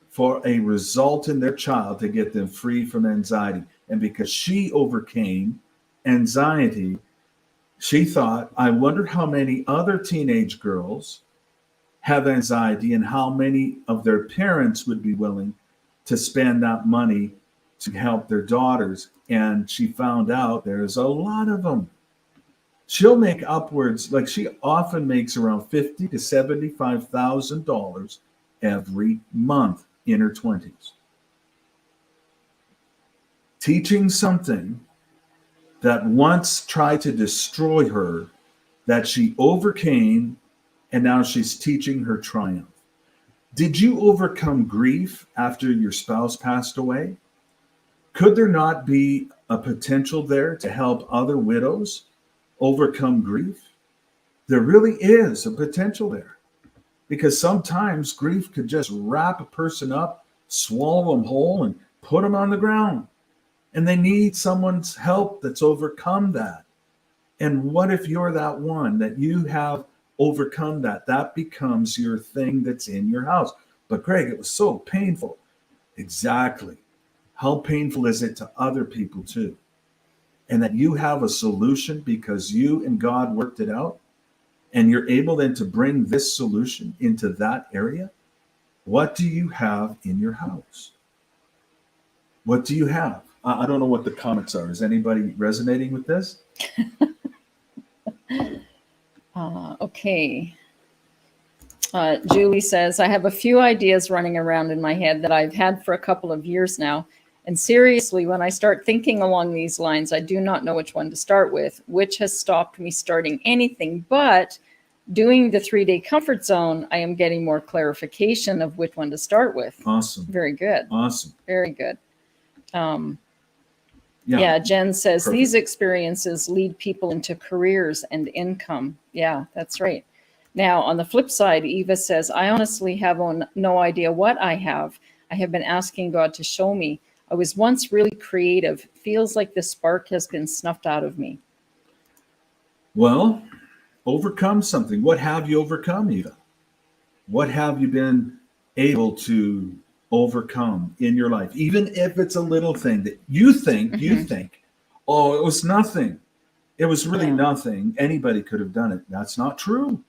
for a result in their child to get them free from anxiety. And because she overcame anxiety, she thought, I wonder how many other teenage girls have anxiety and how many of their parents would be willing to spend that money to help their daughters. And she found out there's a lot of them. She'll make upwards, like she often makes around $50,000 to $75,000 every month in her 20s. Teaching something that once tried to destroy her, that she overcame, and now she's teaching her triumph. Did you overcome grief after your spouse passed away? Could there not be a potential there to help other widows overcome grief? There really is a potential there, because sometimes grief could just wrap a person up, swallow them whole, and put them on the ground. And they need someone's help that's overcome that. And what if you're that one that you have overcome that? That becomes your thing that's in your house. But Greg, it was so painful. Exactly. How painful is it to other people too? And that you have a solution because you and God worked it out, and you're able then to bring this solution into that area. What do you have in your house? What do you have? I don't know what the comments are. Is anybody resonating with this? Okay. Julie says, I have a few ideas running around in my head that I've had for a couple of years now. And seriously, when I start thinking along these lines, I do not know which one to start with, which has stopped me starting anything. But doing the 3-day comfort zone, I am getting more clarification of which one to start with. Awesome. Very good. Awesome. Very good. Yeah, Jen says, perfect. These experiences lead people into careers and income. Yeah, that's right. Now, on the flip side, Eva says, I honestly have no idea what I have. I have been asking God to show me. I was once really creative. Feels like the spark has been snuffed out of me. Well, overcome something. What have you overcome, Eva? What have you been able to overcome in your life? Even if it's a little thing that you think, oh, it was nothing. It was really nothing. Anybody could have done it. That's not true.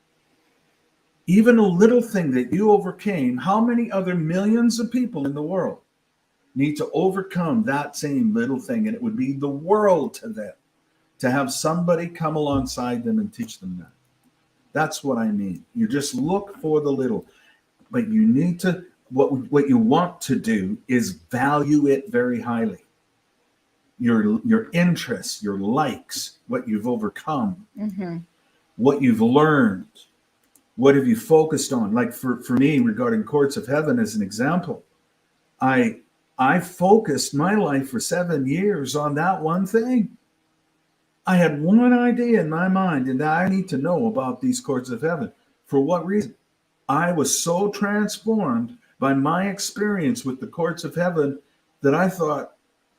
Even a little thing that you overcame, how many other millions of people in the world need to overcome that same little thing? And it would be the world to them to have somebody come alongside them and teach them that. That's what I mean. You just look for the little, but you need to, what you want to do is value it very highly. Your interests, your likes, what you've overcome, what you've learned, what have you focused on? Like for me, regarding Courts of Heaven as an example, I focused my life for 7 years on that one thing. I had one idea in my mind, and I need to know about these Courts of Heaven. For what reason? I was so transformed by my experience with the Courts of Heaven that I thought,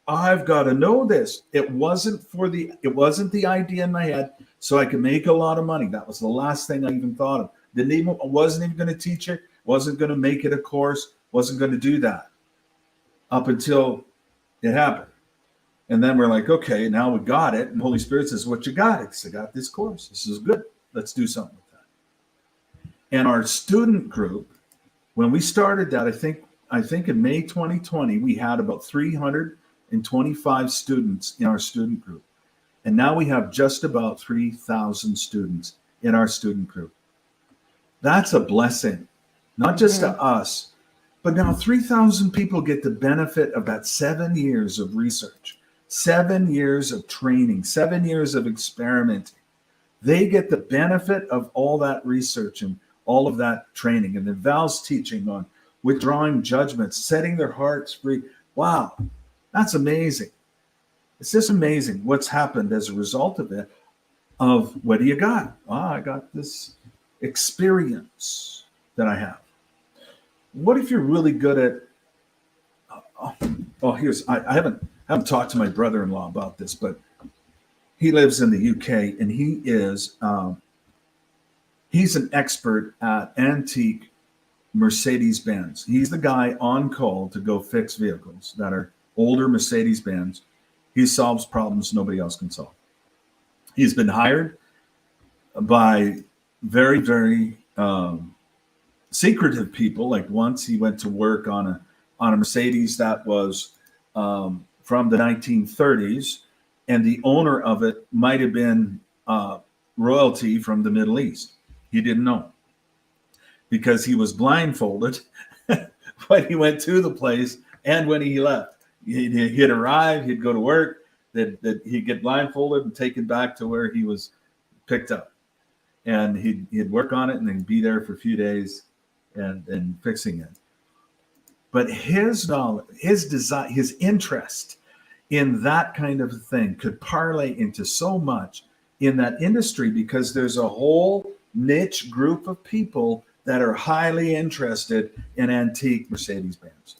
I've got to know this. It wasn't the idea in my head so I could make a lot of money. That was the last thing I even thought of. Wasn't even going to teach it, wasn't going to make it a course, wasn't going to do that up until it happened. And then we're like, okay, now we got it. And the Holy Spirit says, what you got? I got this course. This is good. Let's do something with that. And our student group, when we started that, I think in May 2020, we had about 300 and 25 students in our student group. And now we have just about 3,000 students in our student group. That's a blessing, not just to us, but now 3,000 people get the benefit of that 7 years of research, 7 years of training, 7 years of experimenting. They get the benefit of all that research and all of that training. And then Val's teaching on withdrawing judgments, setting their hearts free. Wow, that's amazing. It's just amazing what's happened as a result of it. Of what do you got? I got this experience that I have. What if you're really good at? I haven't talked to my brother-in-law about this, but he lives in the UK and he's an expert at antique Mercedes-Benz. He's the guy on call to go fix vehicles that are older Mercedes-Benz. He solves problems nobody else can solve. He's been hired by very, very secretive people. Like once he went to work on a Mercedes that was from the 1930s, and the owner of it might have been royalty from the Middle East. He didn't know because he was blindfolded when he went to the place and when he left. He'd arrive, he'd go to work, that he'd get blindfolded and taken back to where he was picked up. And he'd work on it and then be there for a few days and fixing it. But his knowledge, his desire, his interest in that kind of thing could parlay into so much in that industry because there's a whole niche group of people that are highly interested in antique Mercedes-Benz.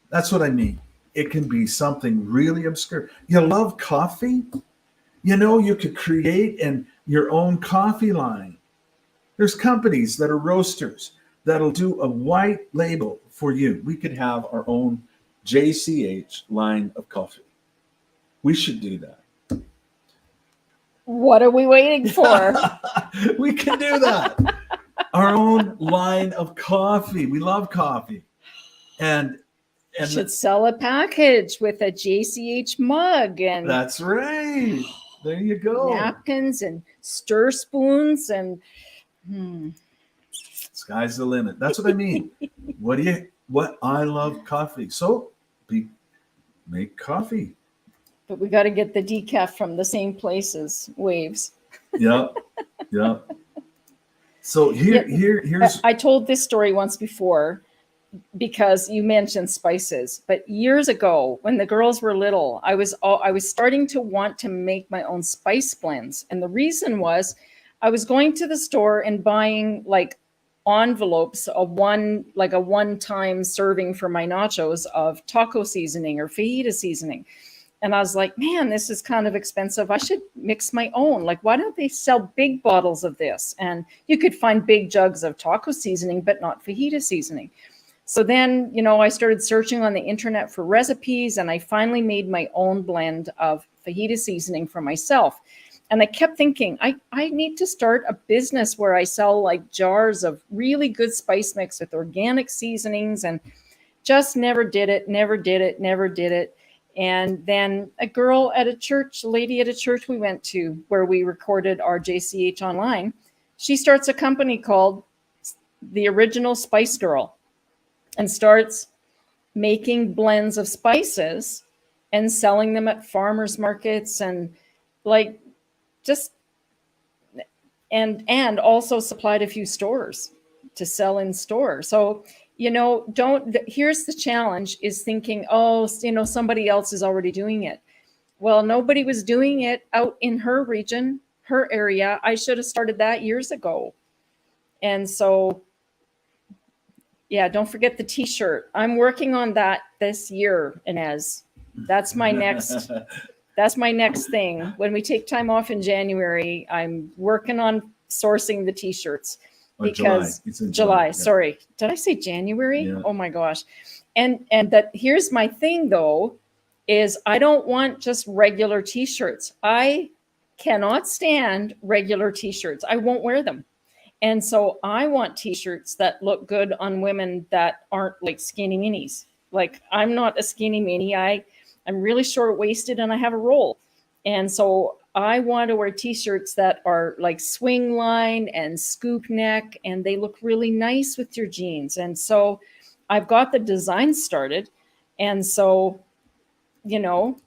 That's what I mean. It can be something really obscure. You love coffee? You know, you could create your own coffee line. There's companies that are roasters that'll do a white label for you. We could have our own JCH line of coffee. We should do that. What are we waiting for? We can do that. Our own line of coffee. We love coffee. And should sell a package with a JCH mug and that's right. There you go. Napkins and stir spoons and sky's the limit. That's what I mean. What I love coffee. So make coffee. But we got to get the decaf from the same places, Waves. Yeah. So here's. I told this story once before because you mentioned spices. But years ago, when the girls were little, I was starting to want to make my own spice blends, and the reason was I was going to the store and buying like envelopes of a one-time serving for my nachos of taco seasoning or fajita seasoning. And I was like, man, this is kind of expensive. I should mix my own. Like, why don't they sell big bottles of this? And you could find big jugs of taco seasoning, but not fajita seasoning. So then, I started searching on the internet for recipes, and I finally made my own blend of fajita seasoning for myself. And I kept thinking, I need to start a business where I sell like jars of really good spice mix with organic seasonings, and just never did it. And then a lady at a church we went to where we recorded our JCH online, she starts a company called The Original Spice Girl and starts making blends of spices and selling them at farmers markets and and also supplied a few stores to sell in stores. So here's the challenge is thinking, somebody else is already doing it. Well, nobody was doing it out in her region, her area. I should have started that years ago. And so, yeah, don't forget the t-shirt. I'm working on that this year, Inez. That's my next thing. When we take time off in January, I'm working on sourcing the t-shirts. Because July. Sorry, did I say January? Yeah. Oh my gosh. And that here's my thing though, is I don't want just regular t-shirts. I cannot stand regular t-shirts. I won't wear them. And so I want t-shirts that look good on women that aren't like skinny minis. Like I'm not a skinny mini. I'm really short-waisted and I have a roll. And so I want to wear t-shirts that are like swing line and scoop neck, and they look really nice with your jeans. And so I've got the design started. And so, you know,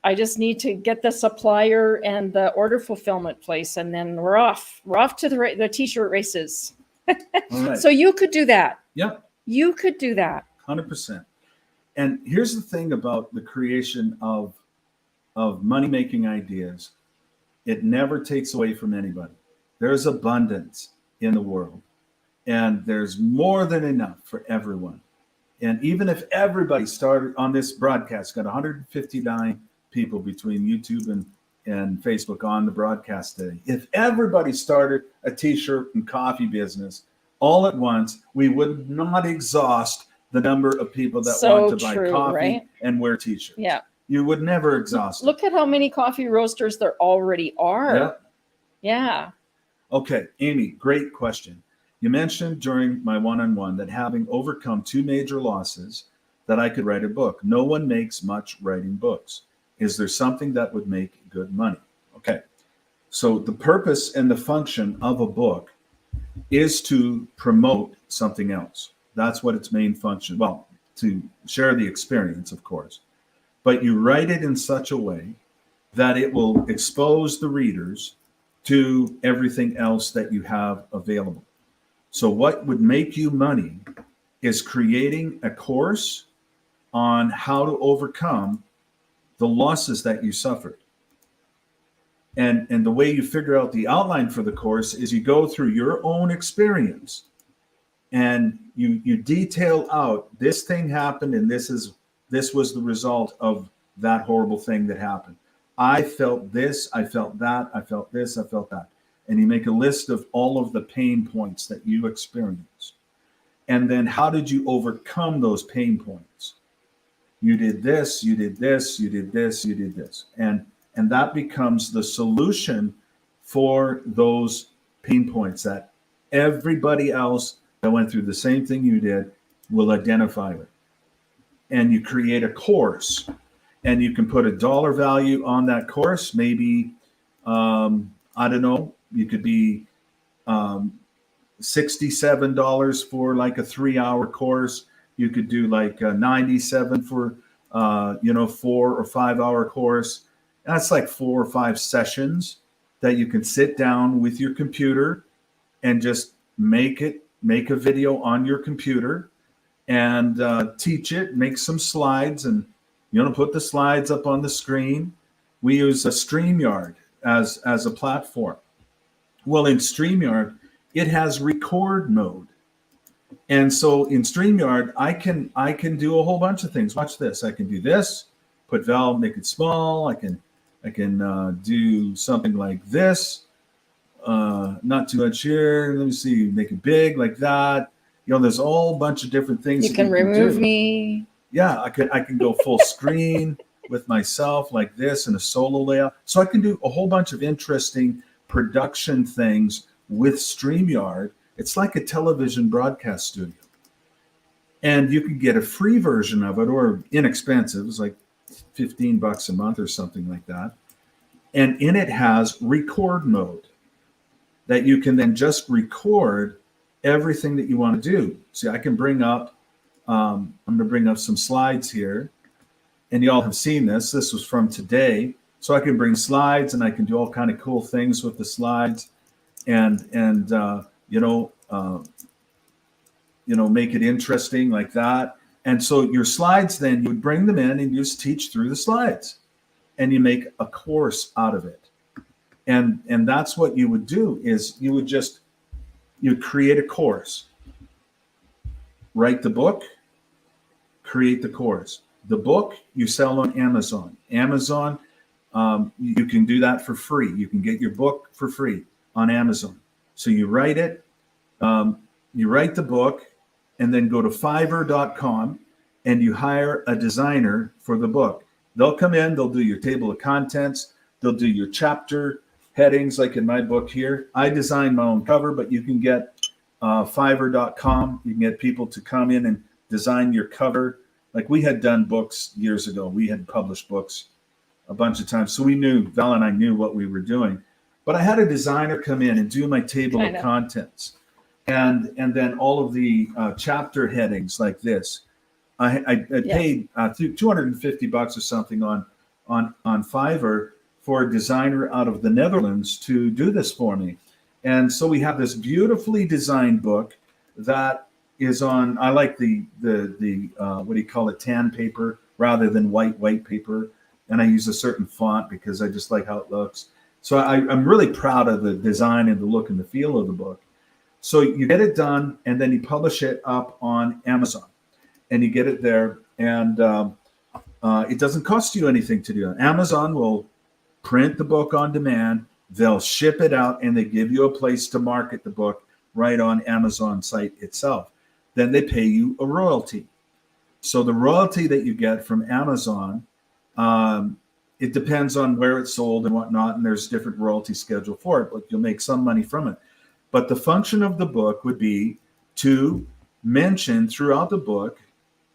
I just need to get the supplier and the order fulfillment place, and then we're off. We're off to the t-shirt races. All right. So you could do that. Yep. You could do that. 100%. And here's the thing about the creation of money-making ideas. It never takes away from anybody. There's abundance in the world, and there's more than enough for everyone. And even if everybody started on this broadcast, got 159 people between YouTube and Facebook on the broadcast today. If everybody started a t-shirt and coffee business all at once, we would not exhaust the number of people that want to buy coffee, right? And wear t-shirts. Yeah. You would never exhaust. Look at how many coffee roasters there already are. Yeah. Yeah. Okay, Amy, great question. You mentioned during my one-on-one that having overcome 2 major losses, that I could write a book. No one makes much writing books. Is there something that would make good money? Okay, so the purpose and the function of a book is to promote something else. That's what its main function. Well, to share the experience, of course. But you write it in such a way that it will expose the readers to everything else that you have available. So what would make you money is creating a course on how to overcome the losses that you suffered. And the way you figure out the outline for the course is you go through your own experience and you detail out, this thing happened and this was the result of that horrible thing that happened. I felt this, I felt that, I felt this, I felt that. And you make a list of all of the pain points that you experienced. And then how did you overcome those pain points? You did this, you did this, you did this, you did this. And that becomes the solution for those pain points that everybody else that went through the same thing you did will identify with. And you create a course, and you can put a dollar value on that course. Maybe, I don't know, you could be $67 for like a 3-hour course. You could do like $97 for 4 or 5 hour course. That's like 4 or 5 sessions that you can sit down with your computer and just make a video on your computer and teach it, make some slides, and put the slides up on the screen. We use a StreamYard as a platform. Well, in StreamYard, it has record mode. And so in StreamYard, I can do a whole bunch of things. Watch this. I can do this, put Val, make it small. I can do something like this. Not too much here. Let me see, make it big like that. There's a whole bunch of different things. You can remove me. Yeah, I can go full screen with myself like this in a solo layout. So I can do a whole bunch of interesting production things with StreamYard. It's like a television broadcast studio. And you can get a free version of it, or inexpensive. It's like $15 a month or something like that. And in it has record mode that you can then just record everything that you want to do. See, I can bring up, I'm going to bring up some slides here. And you all have seen this. This was from today. So I can bring slides and I can do all kind of cool things with the slides and make it interesting like that. And so your slides, then you would bring them in and you just teach through the slides and you make a course out of it. And that's what you would do is you'd create a course, write the book, create the course. The book you sell on Amazon. Amazon, you can do that for free. You can get your book for free on Amazon. So you write it, you write the book, and then go to Fiverr.com and you hire a designer for the book. They'll come in, they'll do your table of contents, they'll do your chapter headings, like in my book here. I designed my own cover, but you can get Fiverr.com. You can get people to come in and design your cover Like we had done books years ago. We had published books a bunch of times. So we knew, Val and I knew what we were doing. But I had a designer come in and do my table of contents. And then all of the chapter headings like this. I paid $250 or something on Fiverr for a designer out of the Netherlands to do this for me. And so we have this beautifully designed book that is on, I like the what do you call it, tan paper rather than white paper. And I use a certain font because I just like how it looks. So I'm really proud of the design and the look and the feel of the book. So you get it done and then you publish it up on Amazon and you get it there. And it doesn't cost you anything to do it. Amazon will print the book on demand. They'll ship it out and they give you a place to market the book right on Amazon site itself. Then they pay you a royalty. So the royalty that you get from Amazon, it depends on where it's sold and whatnot, and there's different royalty schedule for it, but you'll make some money from it. But the function of the book would be to mention throughout the book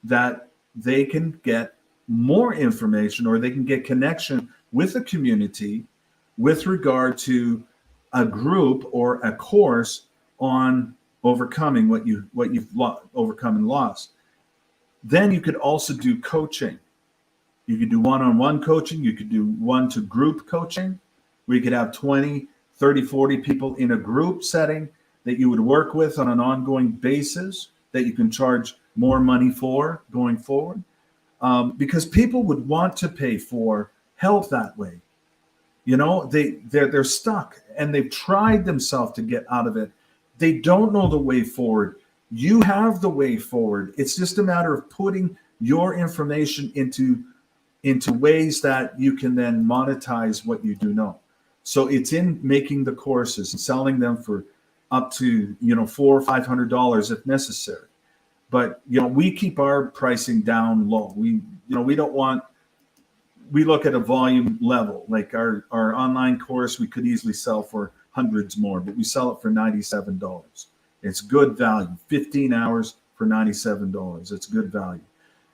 that they can get more information or they can get connection with the community with regard to a group or a course on overcoming what you've overcome and lost. Then you could also do coaching. You could do one-on-one coaching. You could do one-to-group coaching. We could have 20, 30, 40 people in a group setting that you would work with on an ongoing basis that you can charge more money for going forward. Because people would want to pay for help that way. You know, they're stuck and they've tried themselves to get out of it. They don't know the way forward. You have the way forward. It's just a matter of putting your information into ways that you can then monetize what you do know. So it's in making the courses and selling them for up to, $400 or $500 if necessary. But, we keep our pricing down low. We look at a volume level. Like our online course, we could easily sell for hundreds more, but we sell it for $97. It's good value. 15 hours for $97. It's good value.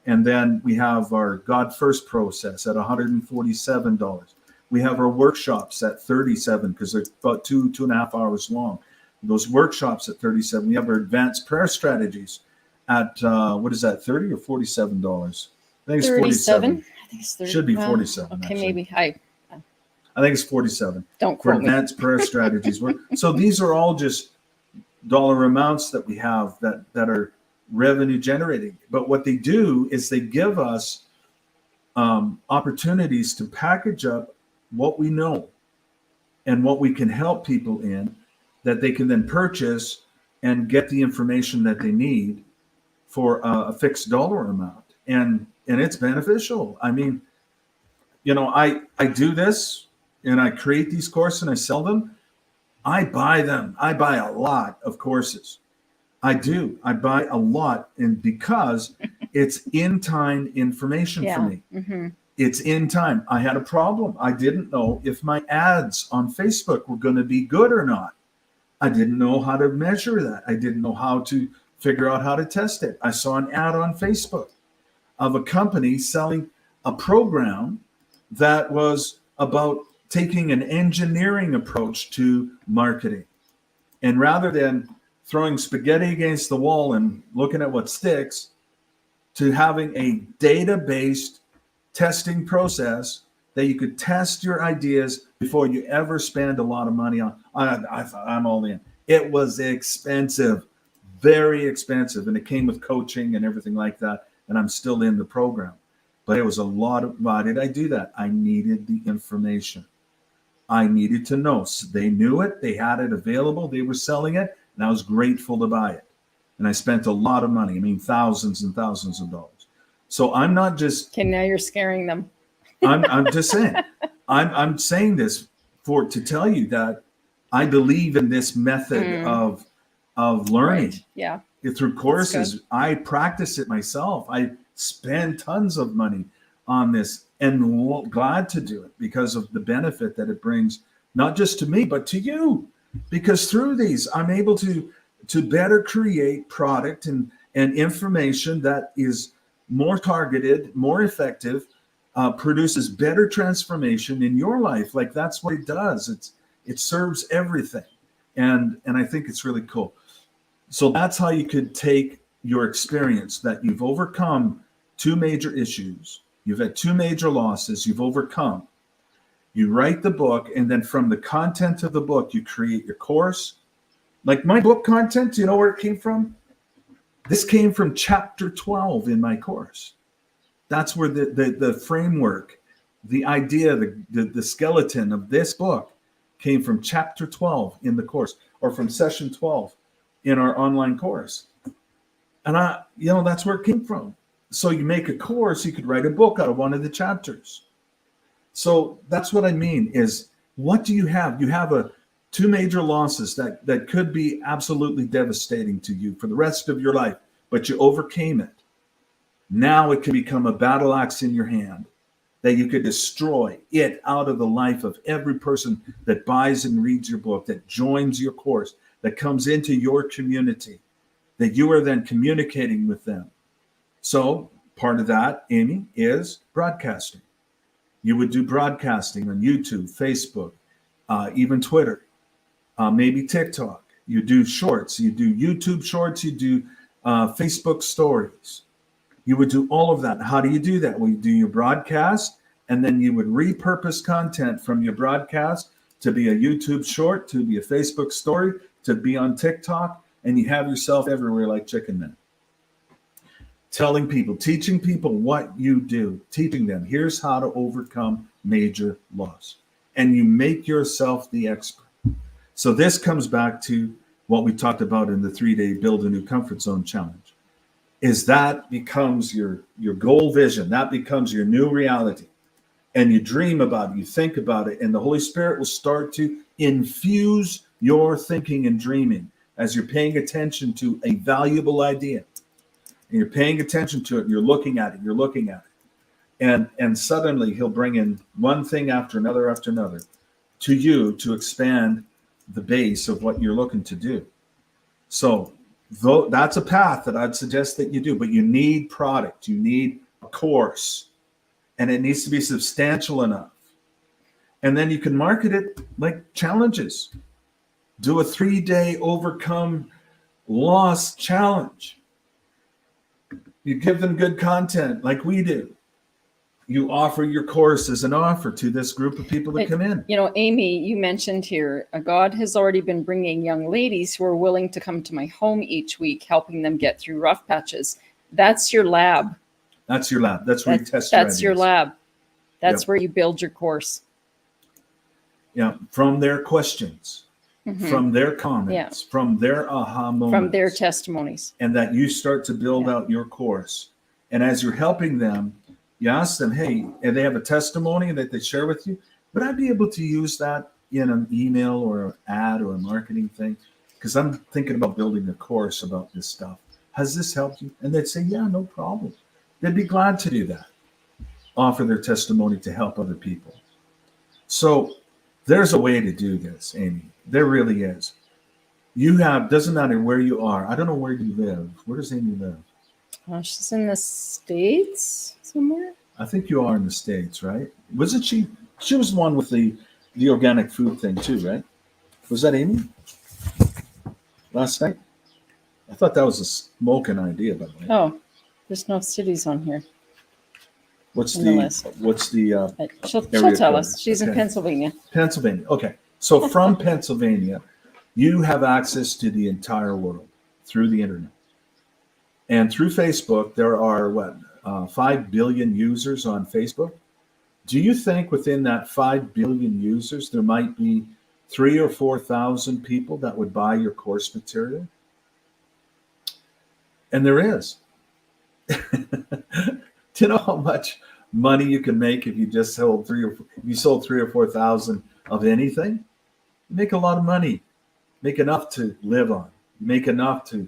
And then we have our God First process at $147. We have our workshops at $37 because they're about 2.5 hours long. Those workshops at $37. We have our advanced prayer strategies at what is that, $30 or $47? I think it's 37. $47. I think it's 30. Should be 47. Okay, actually. maybe. I think it's 47. Don't for quote me. advanced prayer strategies. So these are all just dollar amounts that we have that are revenue generating. But what they do is they give us opportunities to package up what we know and what we can help people in that they can then purchase and get the information that they need for a fixed dollar amount. And it's beneficial. I mean, I do this and I create these courses and I sell them. I buy them. I buy a lot of courses. I do. I buy a lot, and because it's in time information for me. Mm-hmm. It's in time. I had a problem. I didn't know if my ads on Facebook were going to be good or not. I didn't know how to measure that. I didn't know how to figure out how to test it. I saw an ad on Facebook of a company selling a program that was about taking an engineering approach to marketing. And rather than throwing spaghetti against the wall and looking at what sticks, to having a data-based testing process that you could test your ideas before you ever spend a lot of money on. I thought, I'm all in. It was expensive, very expensive. And it came with coaching and everything like that. And I'm still in the program. But it was a lot of, why did I do that? I needed the information. I needed to know. So they knew it. They had it available. They were selling it. And I was grateful to buy it. And I spent a lot of money. I mean, thousands and thousands of dollars. So I'm not just. Okay, now you're scaring them. I'm just saying. I'm saying this to tell you that I believe in this method of learning. Right. Yeah. Through courses. I practice it myself. I spend tons of money on this and glad to do it because of the benefit that it brings, not just to me, but to you. Because through these, I'm able to better create product and information that is more targeted, more effective, produces better transformation in your life. Like that's what it does. It serves everything. And I think it's really cool. So that's how you could take your experience that you've overcome 2 major issues. You've had 2 major losses you've overcome. You write the book, and then from the content of the book, you create your course. Like my book content, do you know where it came from? This came from chapter 12 in my course. That's where the framework, the idea, the skeleton of this book came from chapter 12 in the course, or from session 12 in our online course. And that's where it came from. So you make a course, you could write a book out of one of the chapters. So that's what I mean is, what do you have? You have 2 major losses that could be absolutely devastating to you for the rest of your life, but you overcame it. Now it can become a battle axe in your hand that you could destroy it out of the life of every person that buys and reads your book, that joins your course, that comes into your community, that you are then communicating with them. So part of that, Amy, is broadcasting. You would do broadcasting on YouTube, Facebook, even Twitter, maybe TikTok. You do shorts, you do YouTube shorts, you do Facebook stories. You would do all of that. How do you do that? Well, you do your broadcast, and then you would repurpose content from your broadcast to be a YouTube short, to be a Facebook story, to be on TikTok, and you have yourself everywhere like Chicken Man. Telling people, teaching people what you do, teaching them, here's how to overcome major loss. And you make yourself the expert. So this comes back to what we talked about in the 3-day Build a New Comfort Zone Challenge. Is that becomes your goal vision. That becomes your new reality. And you dream about it, you think about it, and the Holy Spirit will start to infuse your thinking and dreaming as you're paying attention to a valuable idea. And you're paying attention to it, and you're looking at it. And suddenly he'll bring in one thing after another to you to expand the base of what you're looking to do. So that's a path that I'd suggest that you do, but you need product, you need a course, and it needs to be substantial enough. And then you can market it like challenges. Do a 3-day overcome loss challenge. You give them good content like we do. You offer your course as an offer to this group of people that come in. Amy, you mentioned here, God has already been bringing young ladies who are willing to come to my home each week, helping them get through rough patches. That's your lab. That's your lab. That's where you test your ideas. That's your lab. That's where you build your course. Yeah, from their questions, from their comments, from their aha moments. From their testimonies. And that you start to build out your course. And as you're helping them, you ask them, hey, and they have a testimony that they share with you, would I be able to use that in an email or an ad or a marketing thing? Because I'm thinking about building a course about this stuff. Has this helped you? And they'd say, yeah, no problem. They'd be glad to do that. Offer their testimony to help other people. So there's a way to do this, Amy. There really is. Doesn't matter where you are. I don't know where you live. Where does Amy live? She's in the States somewhere. I think you are in the States, right? Wasn't she? She was the one with the organic food thing too, right? Was that Amy? Last night? I thought that was a smoking idea, by the way. Oh, there's no cities on here. What's the she'll tell us. She's in Pennsylvania. Pennsylvania. Okay. So from Pennsylvania, you have access to the entire world through the internet. And through Facebook, there are 5 billion users on Facebook. Do you think within that 5 billion users, there might be 3,000 or 4,000 people that would buy your course material? And there is. Do you know how much money you can make if you just sold 3,000 or 4,000 of anything? You make a lot of money. Make enough to live on. Make enough to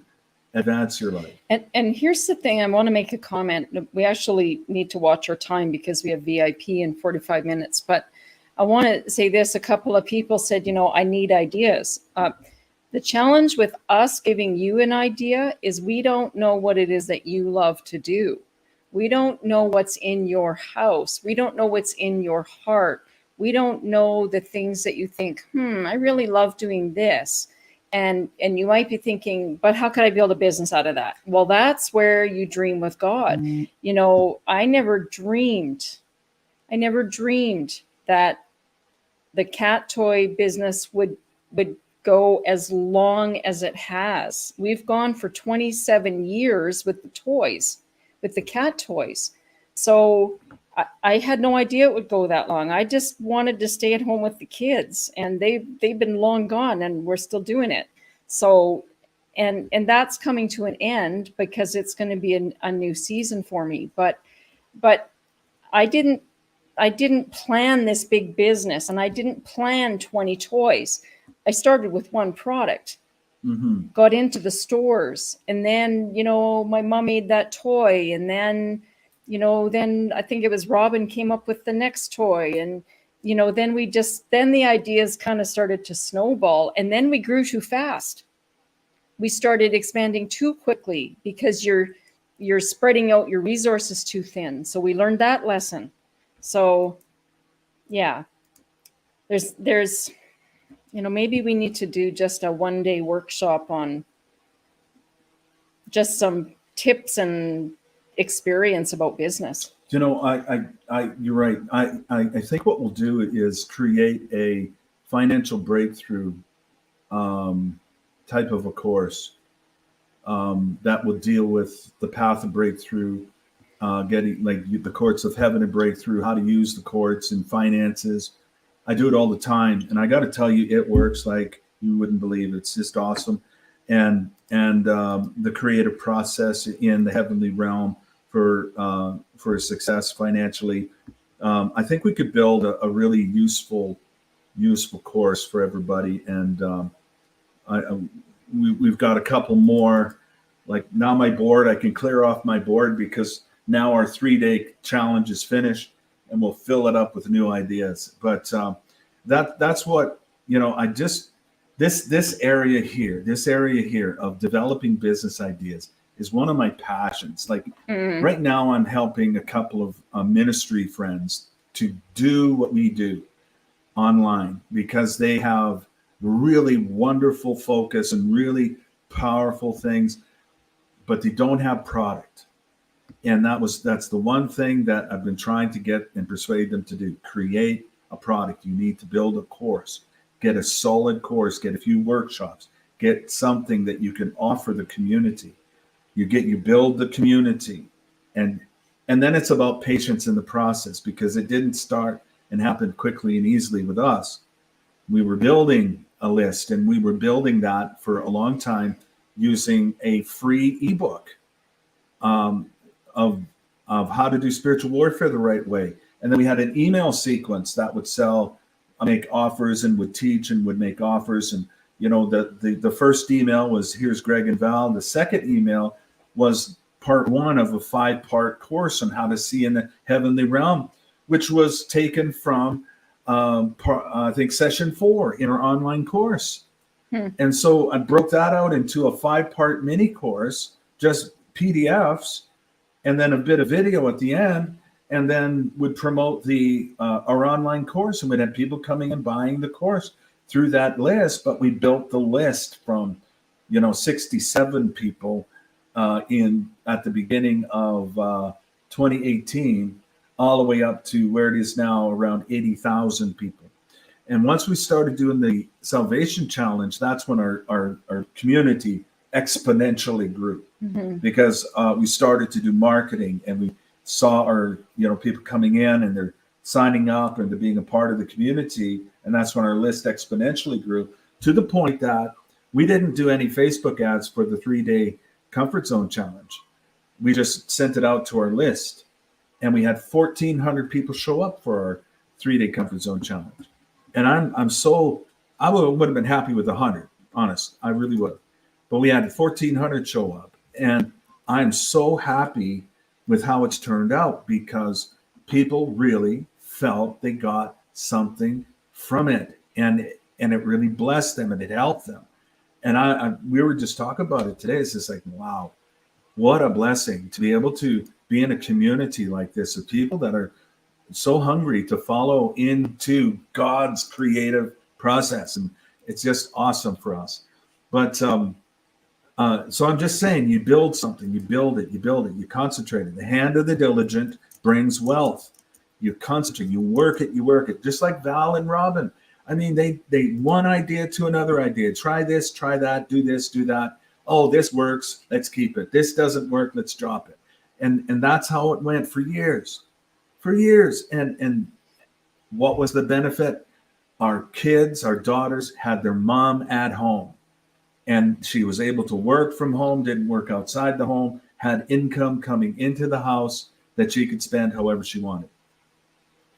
advance your life. And here's the thing, I want to make a comment. We actually need to watch our time because we have VIP in 45 minutes. But I want to say this. A couple of people said, I need ideas. The challenge with us giving you an idea is we don't know what it is that you love to do. We don't know what's in your house. We don't know what's in your heart. We don't know the things that you think, I really love doing this. And you might be thinking, but how could I build a business out of that? Well, that's where you dream with God. You know, I never dreamed that the cat toy business would go as long as it has. We've gone for 27 years with the toys, with the cat toys. So I had no idea it would go that long. I just wanted to stay at home with the kids, and they've been long gone, and we're still doing it. So, and that's coming to an end because it's going to be a new season for me. But I didn't plan this big business, and I didn't plan 20 toys. I started with one product, got into the stores, and then, you know, my mom made that toy, and then, you know, then I think it was Robin came up with the next toy, and, you know, then the ideas kind of started to snowball, and then we grew too fast. We started expanding too quickly because you're spreading out your resources too thin. So we learned that lesson. So, yeah, there's, you know, maybe we need to do just a one-day workshop on just some tips and experience about business. You know, you're right. I think what we'll do is create a financial breakthrough type of a course that will deal with the path of breakthrough, getting like the courts of heaven and breakthrough, how to use the courts and finances. I do it all the time, and I got to tell you, it works like you wouldn't believe. It's just awesome, and the creative process in the heavenly realm for success financially. I think we could build a really useful course for everybody, and we've got a couple more. Like now, my board, I can clear off my board because now our 3-day challenge is finished, and we'll fill it up with new ideas. But that's what, you know, I just this area here of developing business ideas is one of my passions. Like right now, I'm helping a couple of ministry friends to do what we do online because they have really wonderful focus and really powerful things, but they don't have product. And that's the one thing that I've been trying to get and persuade them to do. Create a product. You need to build a course, get a solid course, get a few workshops, get something that you can offer the community. You build the community, and then it's about patience in the process, because it didn't start and happen quickly and easily with us. We were building a list, and we were building that for a long time using a free ebook of how to do spiritual warfare the right way. And then we had an email sequence that would make offers and would teach and would make offers. And, you know, the first email was, here's Greg and Val. The second email was part 1 of a 5-part course on how to see in the heavenly realm, which was taken from, I think, session 4 in our online course. And so I broke that out into a 5-part mini course, just PDFs, and then a bit of video at the end, and then would promote our online course, and we'd have people coming and buying the course through that list. But we built the list from, 67 people at the beginning of 2018, all the way up to where it is now, around 80,000 people. And once we started doing the Salvation Challenge, that's when our community exponentially grew, because we started to do marketing, and we saw our people coming in and they're signing up and they're being a part of the community. And that's when our list exponentially grew, to the point that we didn't do any Facebook ads for the 3-day Comfort Zone Challenge. We just sent it out to our list, and we had 1,400 people show up for our 3-day Comfort Zone Challenge. And I would have been happy with 100, honest, I really would. But we had 1,400 show up, and I'm so happy with how it's turned out, because people really felt they got something from it, and it really blessed them, and it helped them. And we were just talking about it today. It's just like, wow, what a blessing to be able to be in a community like this of people that are so hungry to follow into God's creative process. And it's just awesome for us. But so I'm just saying, you build something, you build it, you concentrate it. The hand of the diligent brings wealth. You concentrate, you work it, just like Val and Robin. I mean, they one idea to another idea. Try this, try that, do this, do that. Oh, this works, let's keep it. This doesn't work, let's drop it. And that's how it went for years. And what was the benefit? Our kids, our daughters had their mom at home. And she was able to work from home, didn't work outside the home, had income coming into the house that she could spend however she wanted.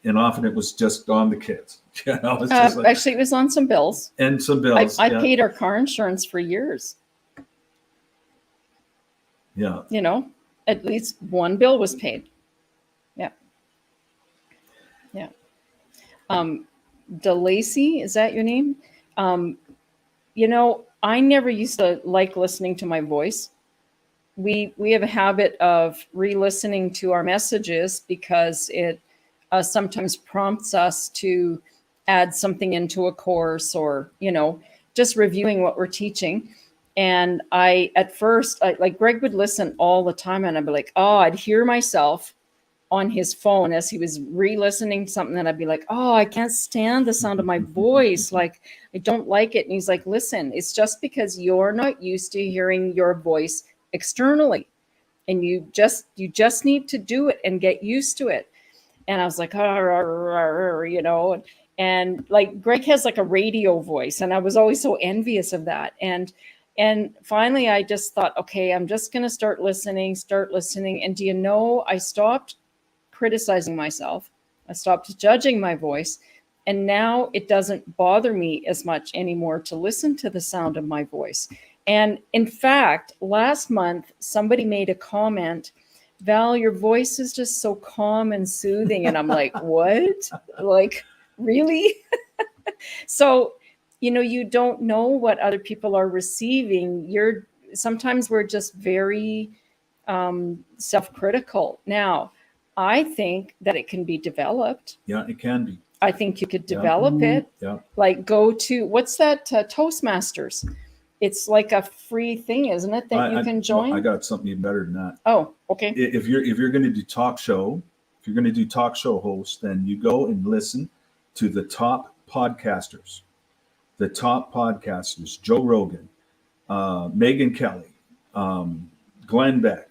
And often it was just on the kids. It's just like, actually, it was on some bills. And some bills. I paid our car insurance for years. Yeah. At least one bill was paid. Yeah. Yeah. DeLacy, is that your name? I never used to like listening to my voice. We have a habit of re-listening to our messages because it sometimes prompts us to add something into a course or, just reviewing what we're teaching. And at first, like Greg would listen all the time and I'd be like, oh, I'd hear myself on his phone as he was re-listening to something, and I'd be like, oh, I can't stand the sound of my voice. Like, I don't like it. And he's like, listen, it's just because you're not used to hearing your voice externally. And you just need to do it and get used to it. And I was like, and like Greg has like a radio voice. And I was always so envious of that. And finally, I just thought, okay, I'm just going to start listening. And do you know, I stopped criticizing myself. I stopped judging my voice. And now it doesn't bother me as much anymore to listen to the sound of my voice. And in fact, last month, somebody made a comment, Val, your voice is just so calm and soothing. And I'm like, what? Like, really? So, you don't know what other people are receiving. Sometimes we're just very self-critical. Now, I think that it can be developed. Yeah, it can be. I think you could develop it. Yeah. Like go to, what's that? Toastmasters. It's like a free thing, isn't it? That you can join. I got something even better than that. Oh, okay. If you're going to do talk show host, then you go and listen to the top podcasters. Joe Rogan, Megyn Kelly, Glenn Beck.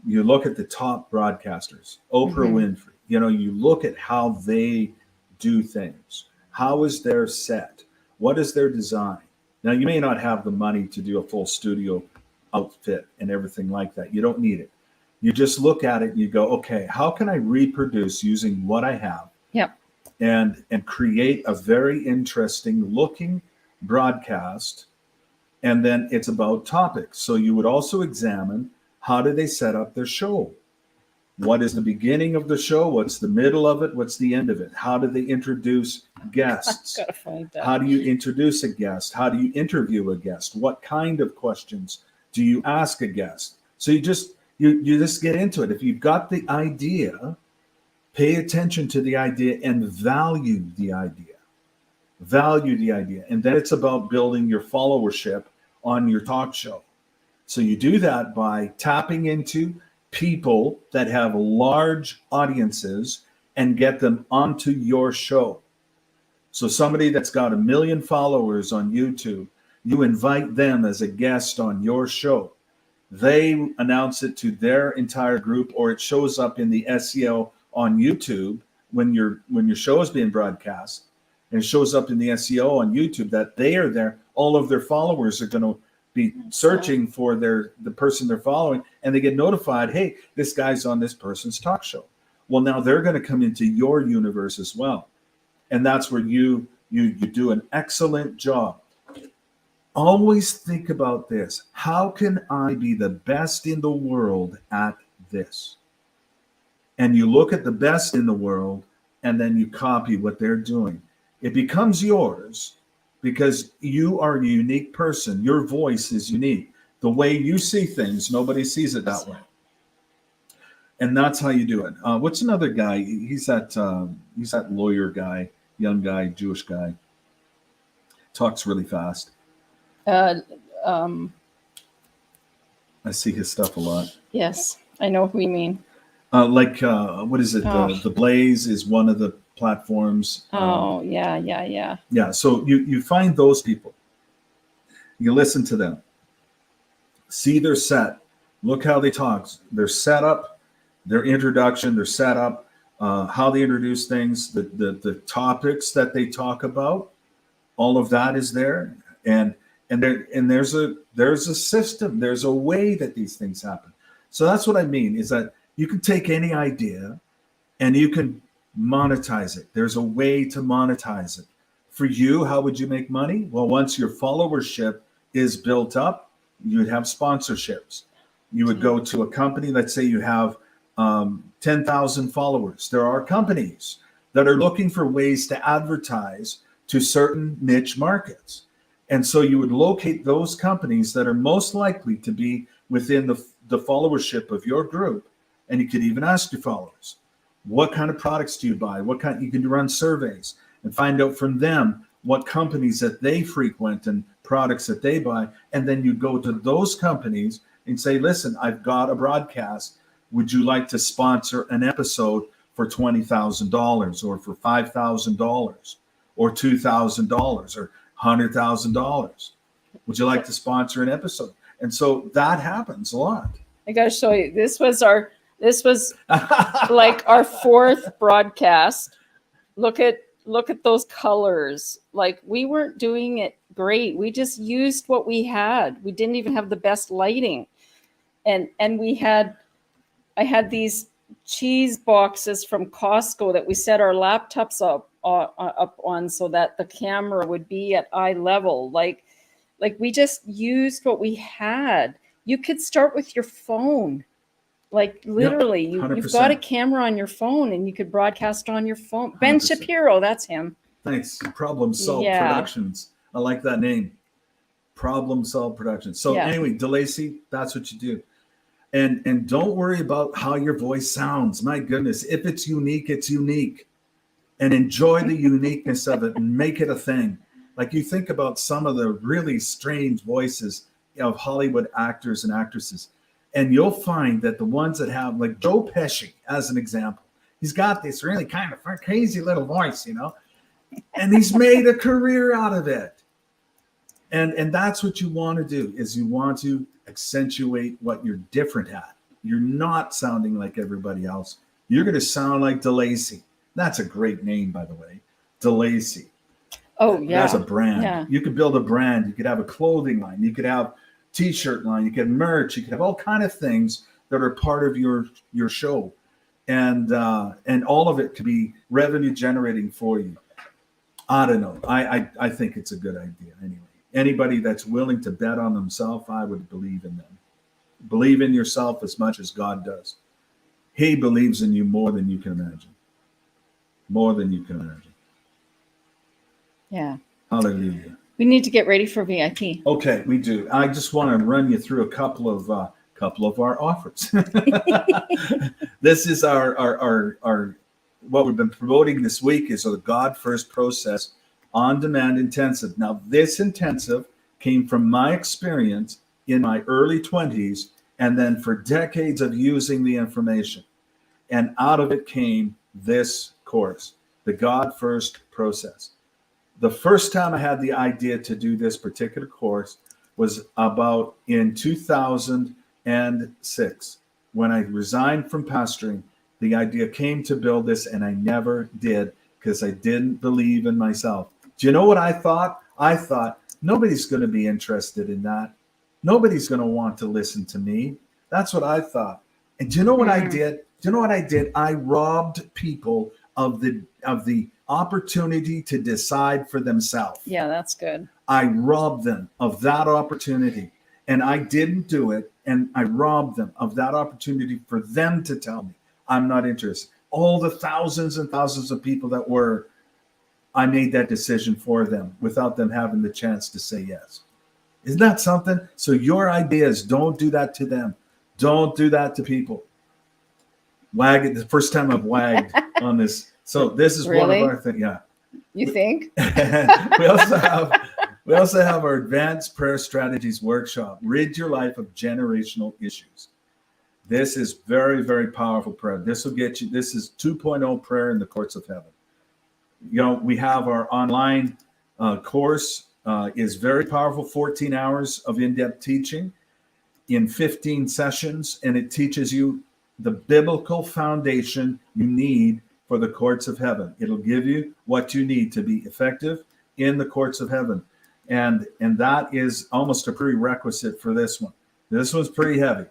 You look at the top broadcasters, Oprah Winfrey. You look at how they do things. How is their set? What is their design? Now, you may not have the money to do a full studio outfit and everything like that. You don't need it. You just look at it and you go, okay, how can I reproduce using what I have? Yep. And create a very interesting looking broadcast. And then it's about topics. So you would also examine, how do they set up their show? What is the beginning of the show? What's the middle of it? What's the end of it? How do they introduce guests? Gotta find that. How do you introduce a guest? How do you interview a guest? What kind of questions do you ask a guest? So you just get into it. If you've got the idea, pay attention to the idea and value the idea. And then it's about building your followership on your talk show. So you do that by tapping into people that have large audiences and get them onto your show. So somebody that's got 1 million followers on YouTube, you invite them as a guest on your show. They announce it to their entire group, or it shows up in the SEO on YouTube when your show is being broadcast, and it shows up in the SEO on YouTube that they are there. All of their followers are going to be searching for the person they're following, and they get notified, hey, this guy's on this person's talk show. Well, now they're going to come into your universe as well. And that's where you do an excellent job. Always think about this. How can I be the best in the world at this? And you look at the best in the world, and then you copy what they're doing. It becomes yours because you are a unique person. Your voice is unique. The way you see things, nobody sees it that way. And that's how you do it. What's another guy? He's that lawyer guy, young guy, Jewish guy. Talks really fast. I see his stuff a lot. Yes, I know who you mean. What is it? The Blaze is one of the platforms. Yeah. So you find those people. You listen to them. See their set. Look how they talk. Their setup, their introduction, their setup, how they introduce things, the topics that they talk about. All of that is there, and there's a system. There's a way that these things happen. So that's what I mean, is that you can take any idea and you can monetize it. There's a way to monetize it. For you, how would you make money? Well, once your followership is built up, you'd have sponsorships. You would go to a company, let's say you have 10,000 followers. There are companies that are looking for ways to advertise to certain niche markets. And so you would locate those companies that are most likely to be within the followership of your group. And you could even ask your followers, what kind of products do you buy? You can run surveys and find out from them what companies that they frequent and products that they buy. And then you go to those companies and say, listen, I've got a broadcast. Would you like to sponsor an episode for $20,000 or for $5,000 or $2,000 or $100,000? Would you like to sponsor an episode? And so that happens a lot. I got to show you. This was like our fourth broadcast. Look at those colors. Like, we weren't doing it great. We just used what we had. We didn't even have the best lighting. And I had these cheese boxes from Costco that we set our laptops up on so that the camera would be at eye level. Like we just used what we had. You could start with your phone. Like, literally, you've got a camera on your phone and you could broadcast on your phone. 100%. Ben Shapiro, that's him. Thanks. Problem Solved Productions. I like that name. Problem Solved Productions. So anyway, DeLacy, that's what you do. And don't worry about how your voice sounds. My goodness, if it's unique, it's unique. And enjoy the uniqueness of it and make it a thing. Like, you think about some of the really strange voices of Hollywood actors and actresses. And you'll find that the ones that have, like Joe Pesci, as an example, he's got this really kind of crazy little voice, and he's made a career out of it. And that's what you want to do, is you want to accentuate what you're different at. You're not sounding like everybody else. You're going to sound like DeLacy. That's a great name, by the way. DeLacy. Oh, yeah. That's a brand. Yeah. You could build a brand. You could have a clothing line. You could have T-shirt line, you get merch, you can have all kind of things that are part of your show, and all of it could be revenue generating for you. I don't know. I think it's a good idea anyway. Anybody that's willing to bet on themselves, I would believe in them. Believe in yourself as much as God does. He believes in you more than you can imagine. More than you can imagine. Yeah. Hallelujah. We need to get ready for VIP. Okay, we do. I just want to run you through a couple of our offers. This is our what we've been promoting this week is the God First Process on-demand intensive. Now, this intensive came from my experience in my early 20s, and then for decades of using the information. And out of it came this course, the God First Process. The first time I had the idea to do this particular course was about in 2006. When I resigned from pastoring, the idea came to build this, and I never did because I didn't believe in myself. Do you know what I thought? I thought, nobody's going to be interested in that. Nobody's going to want to listen to me. That's what I thought. And do you know what I did? Do you know what I did? I robbed people of the opportunity to decide for themselves. Yeah, that's good. I robbed them of that opportunity, and I didn't do it. And I robbed them of that opportunity for them to tell me, I'm not interested. All the thousands and thousands of people that were, I made that decision for them without them having the chance to say yes. Isn't that something? So your idea is, don't do that to them. Don't do that to people. Wagging, the first time I've wagged on this. So this is Really? one of our things. Yeah. You think? we also have our Advanced Prayer Strategies Workshop. Rid your life of generational issues. This is very, very powerful prayer. This will get you. This is 2.0 prayer in the courts of heaven. You know, we have our online course is very powerful. 14 hours of in-depth teaching in 15 sessions, and it teaches you the biblical foundation you need for the courts of heaven. It'll give you what you need to be effective in the courts of heaven. And that is almost a prerequisite for this one. This one's pretty heavy.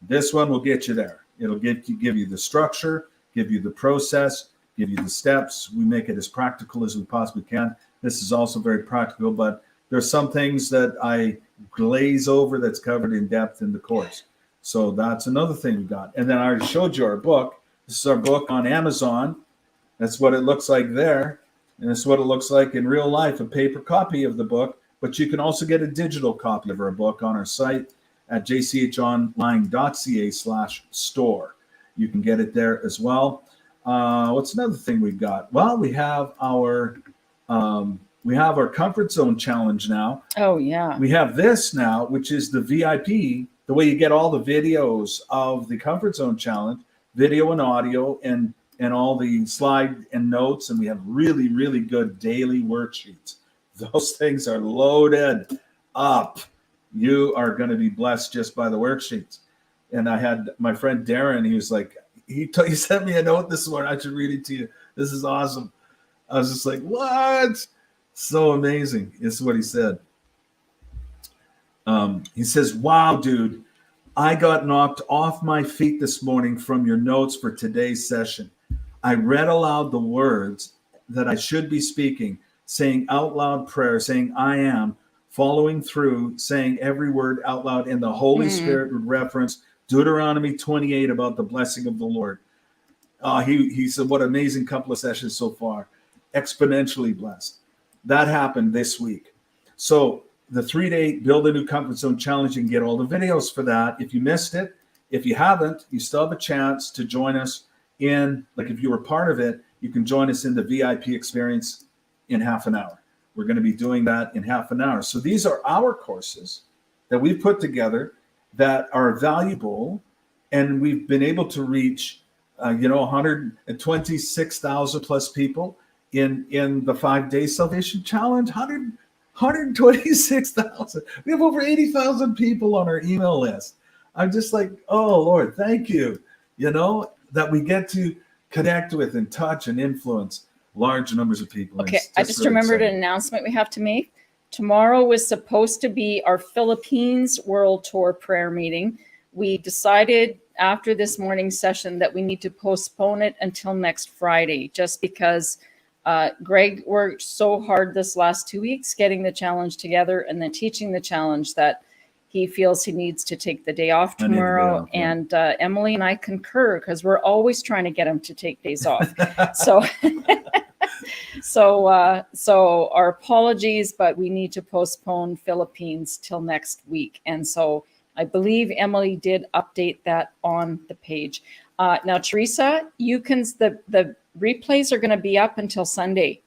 This one will get you there. It'll give you the structure, give you the process, give you the steps. We make it as practical as we possibly can. This is also very practical, but there's some things that I glaze over that's covered in depth in the course. So that's another thing we got. And then I already showed you our book. This is our book on Amazon. That's what it looks like there. And this is what it looks like in real life, a paper copy of the book. But you can also get a digital copy of our book on our site at jchonline.ca/store. You can get it there as well. What's another thing we've got? Well, we have our comfort zone challenge now. Oh, yeah. We have this now, which is the VIP, the way you get all the videos of the comfort zone challenge, video and audio, and all the slide and notes. And we have really, really good daily worksheets. Those things are loaded up. You are going to be blessed just by the worksheets. And I had my friend Darren, he was like, he sent me a note this morning. I should read it to you. This is awesome. I was just like, what? So amazing. This is what he said. He says, wow, dude, I got knocked off my feet this morning from your notes for today's session. I read aloud the words that I should be speaking, saying out loud prayer, saying I am, following through, saying every word out loud, and the Holy Spirit would reference Deuteronomy 28 about the blessing of the Lord. He said, what an amazing couple of sessions so far. Exponentially blessed. That happened this week. So the 3-day Build a New Comfort Zone Challenge, you can get all the videos for that. If you missed it, if you haven't, you still have a chance to join us in, like if you were part of it, you can join us in the VIP experience in half an hour. We're going to be doing that in half an hour. So these are our courses that we've put together that are valuable, and we've been able to reach 126,000 plus people in the 5-day Salvation Challenge. 126,000. We have over 80,000 people on our email list. I'm just like, oh Lord, thank you. That we get to connect with and touch and influence large numbers of people. Okay, I just really remembered an announcement we have to make. Tomorrow was supposed to be our Philippines World Tour prayer meeting. We decided after this morning's session that we need to postpone it until next Friday, just because Greg worked so hard this last 2 weeks getting the challenge together and then teaching the challenge that he feels he needs to take the day off tomorrow. And Emily and I concur, because we're always trying to get him to take days off. So our apologies, but we need to postpone Philippines till next week. And so I believe Emily did update that on the page. Now, Teresa, the replays are going to be up until Sunday.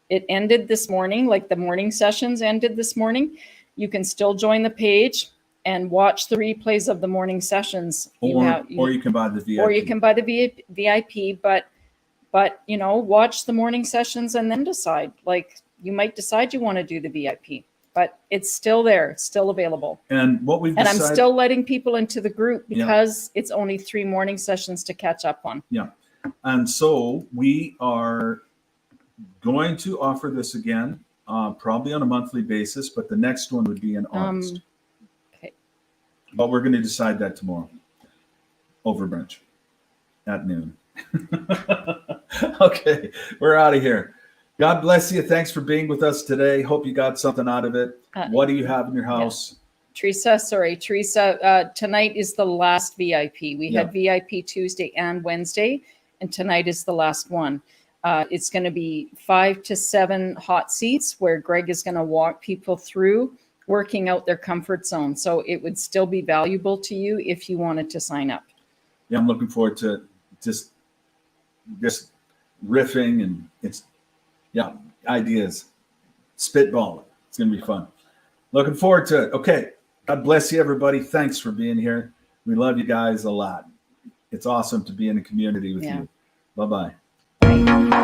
It ended this morning, like the morning sessions ended this morning. You can still join the page and watch the replays of the morning sessions. Or you can buy the VIP. Or you can buy the VIP, but watch the morning sessions and then decide. Like, you might decide you want to do the VIP, but it's still there. It's still available. And what we've decided, I'm still letting people into the group because it's only 3 morning sessions to catch up on. Yeah. And so we are going to offer this again, probably on a monthly basis, but the next one would be in August. Okay. But we're going to decide that tomorrow over brunch at noon. Okay, we're out of here. God bless you. Thanks for being with us today. Hope you got something out of it. What do you have in your house? Teresa, tonight is the last VIP. We had VIP Tuesday and Wednesday, and tonight is the last one. It's going to be 5 to 7 hot seats where Greg is going to walk people through working out their comfort zone. So it would still be valuable to you if you wanted to sign up. Yeah, I'm looking forward to just riffing, and it's ideas, spitballing. It's gonna be fun. Looking forward to it. Okay, God bless you, everybody. Thanks for being here. We love you guys a lot. It's awesome to be in a community with you. Bye-bye. Bye.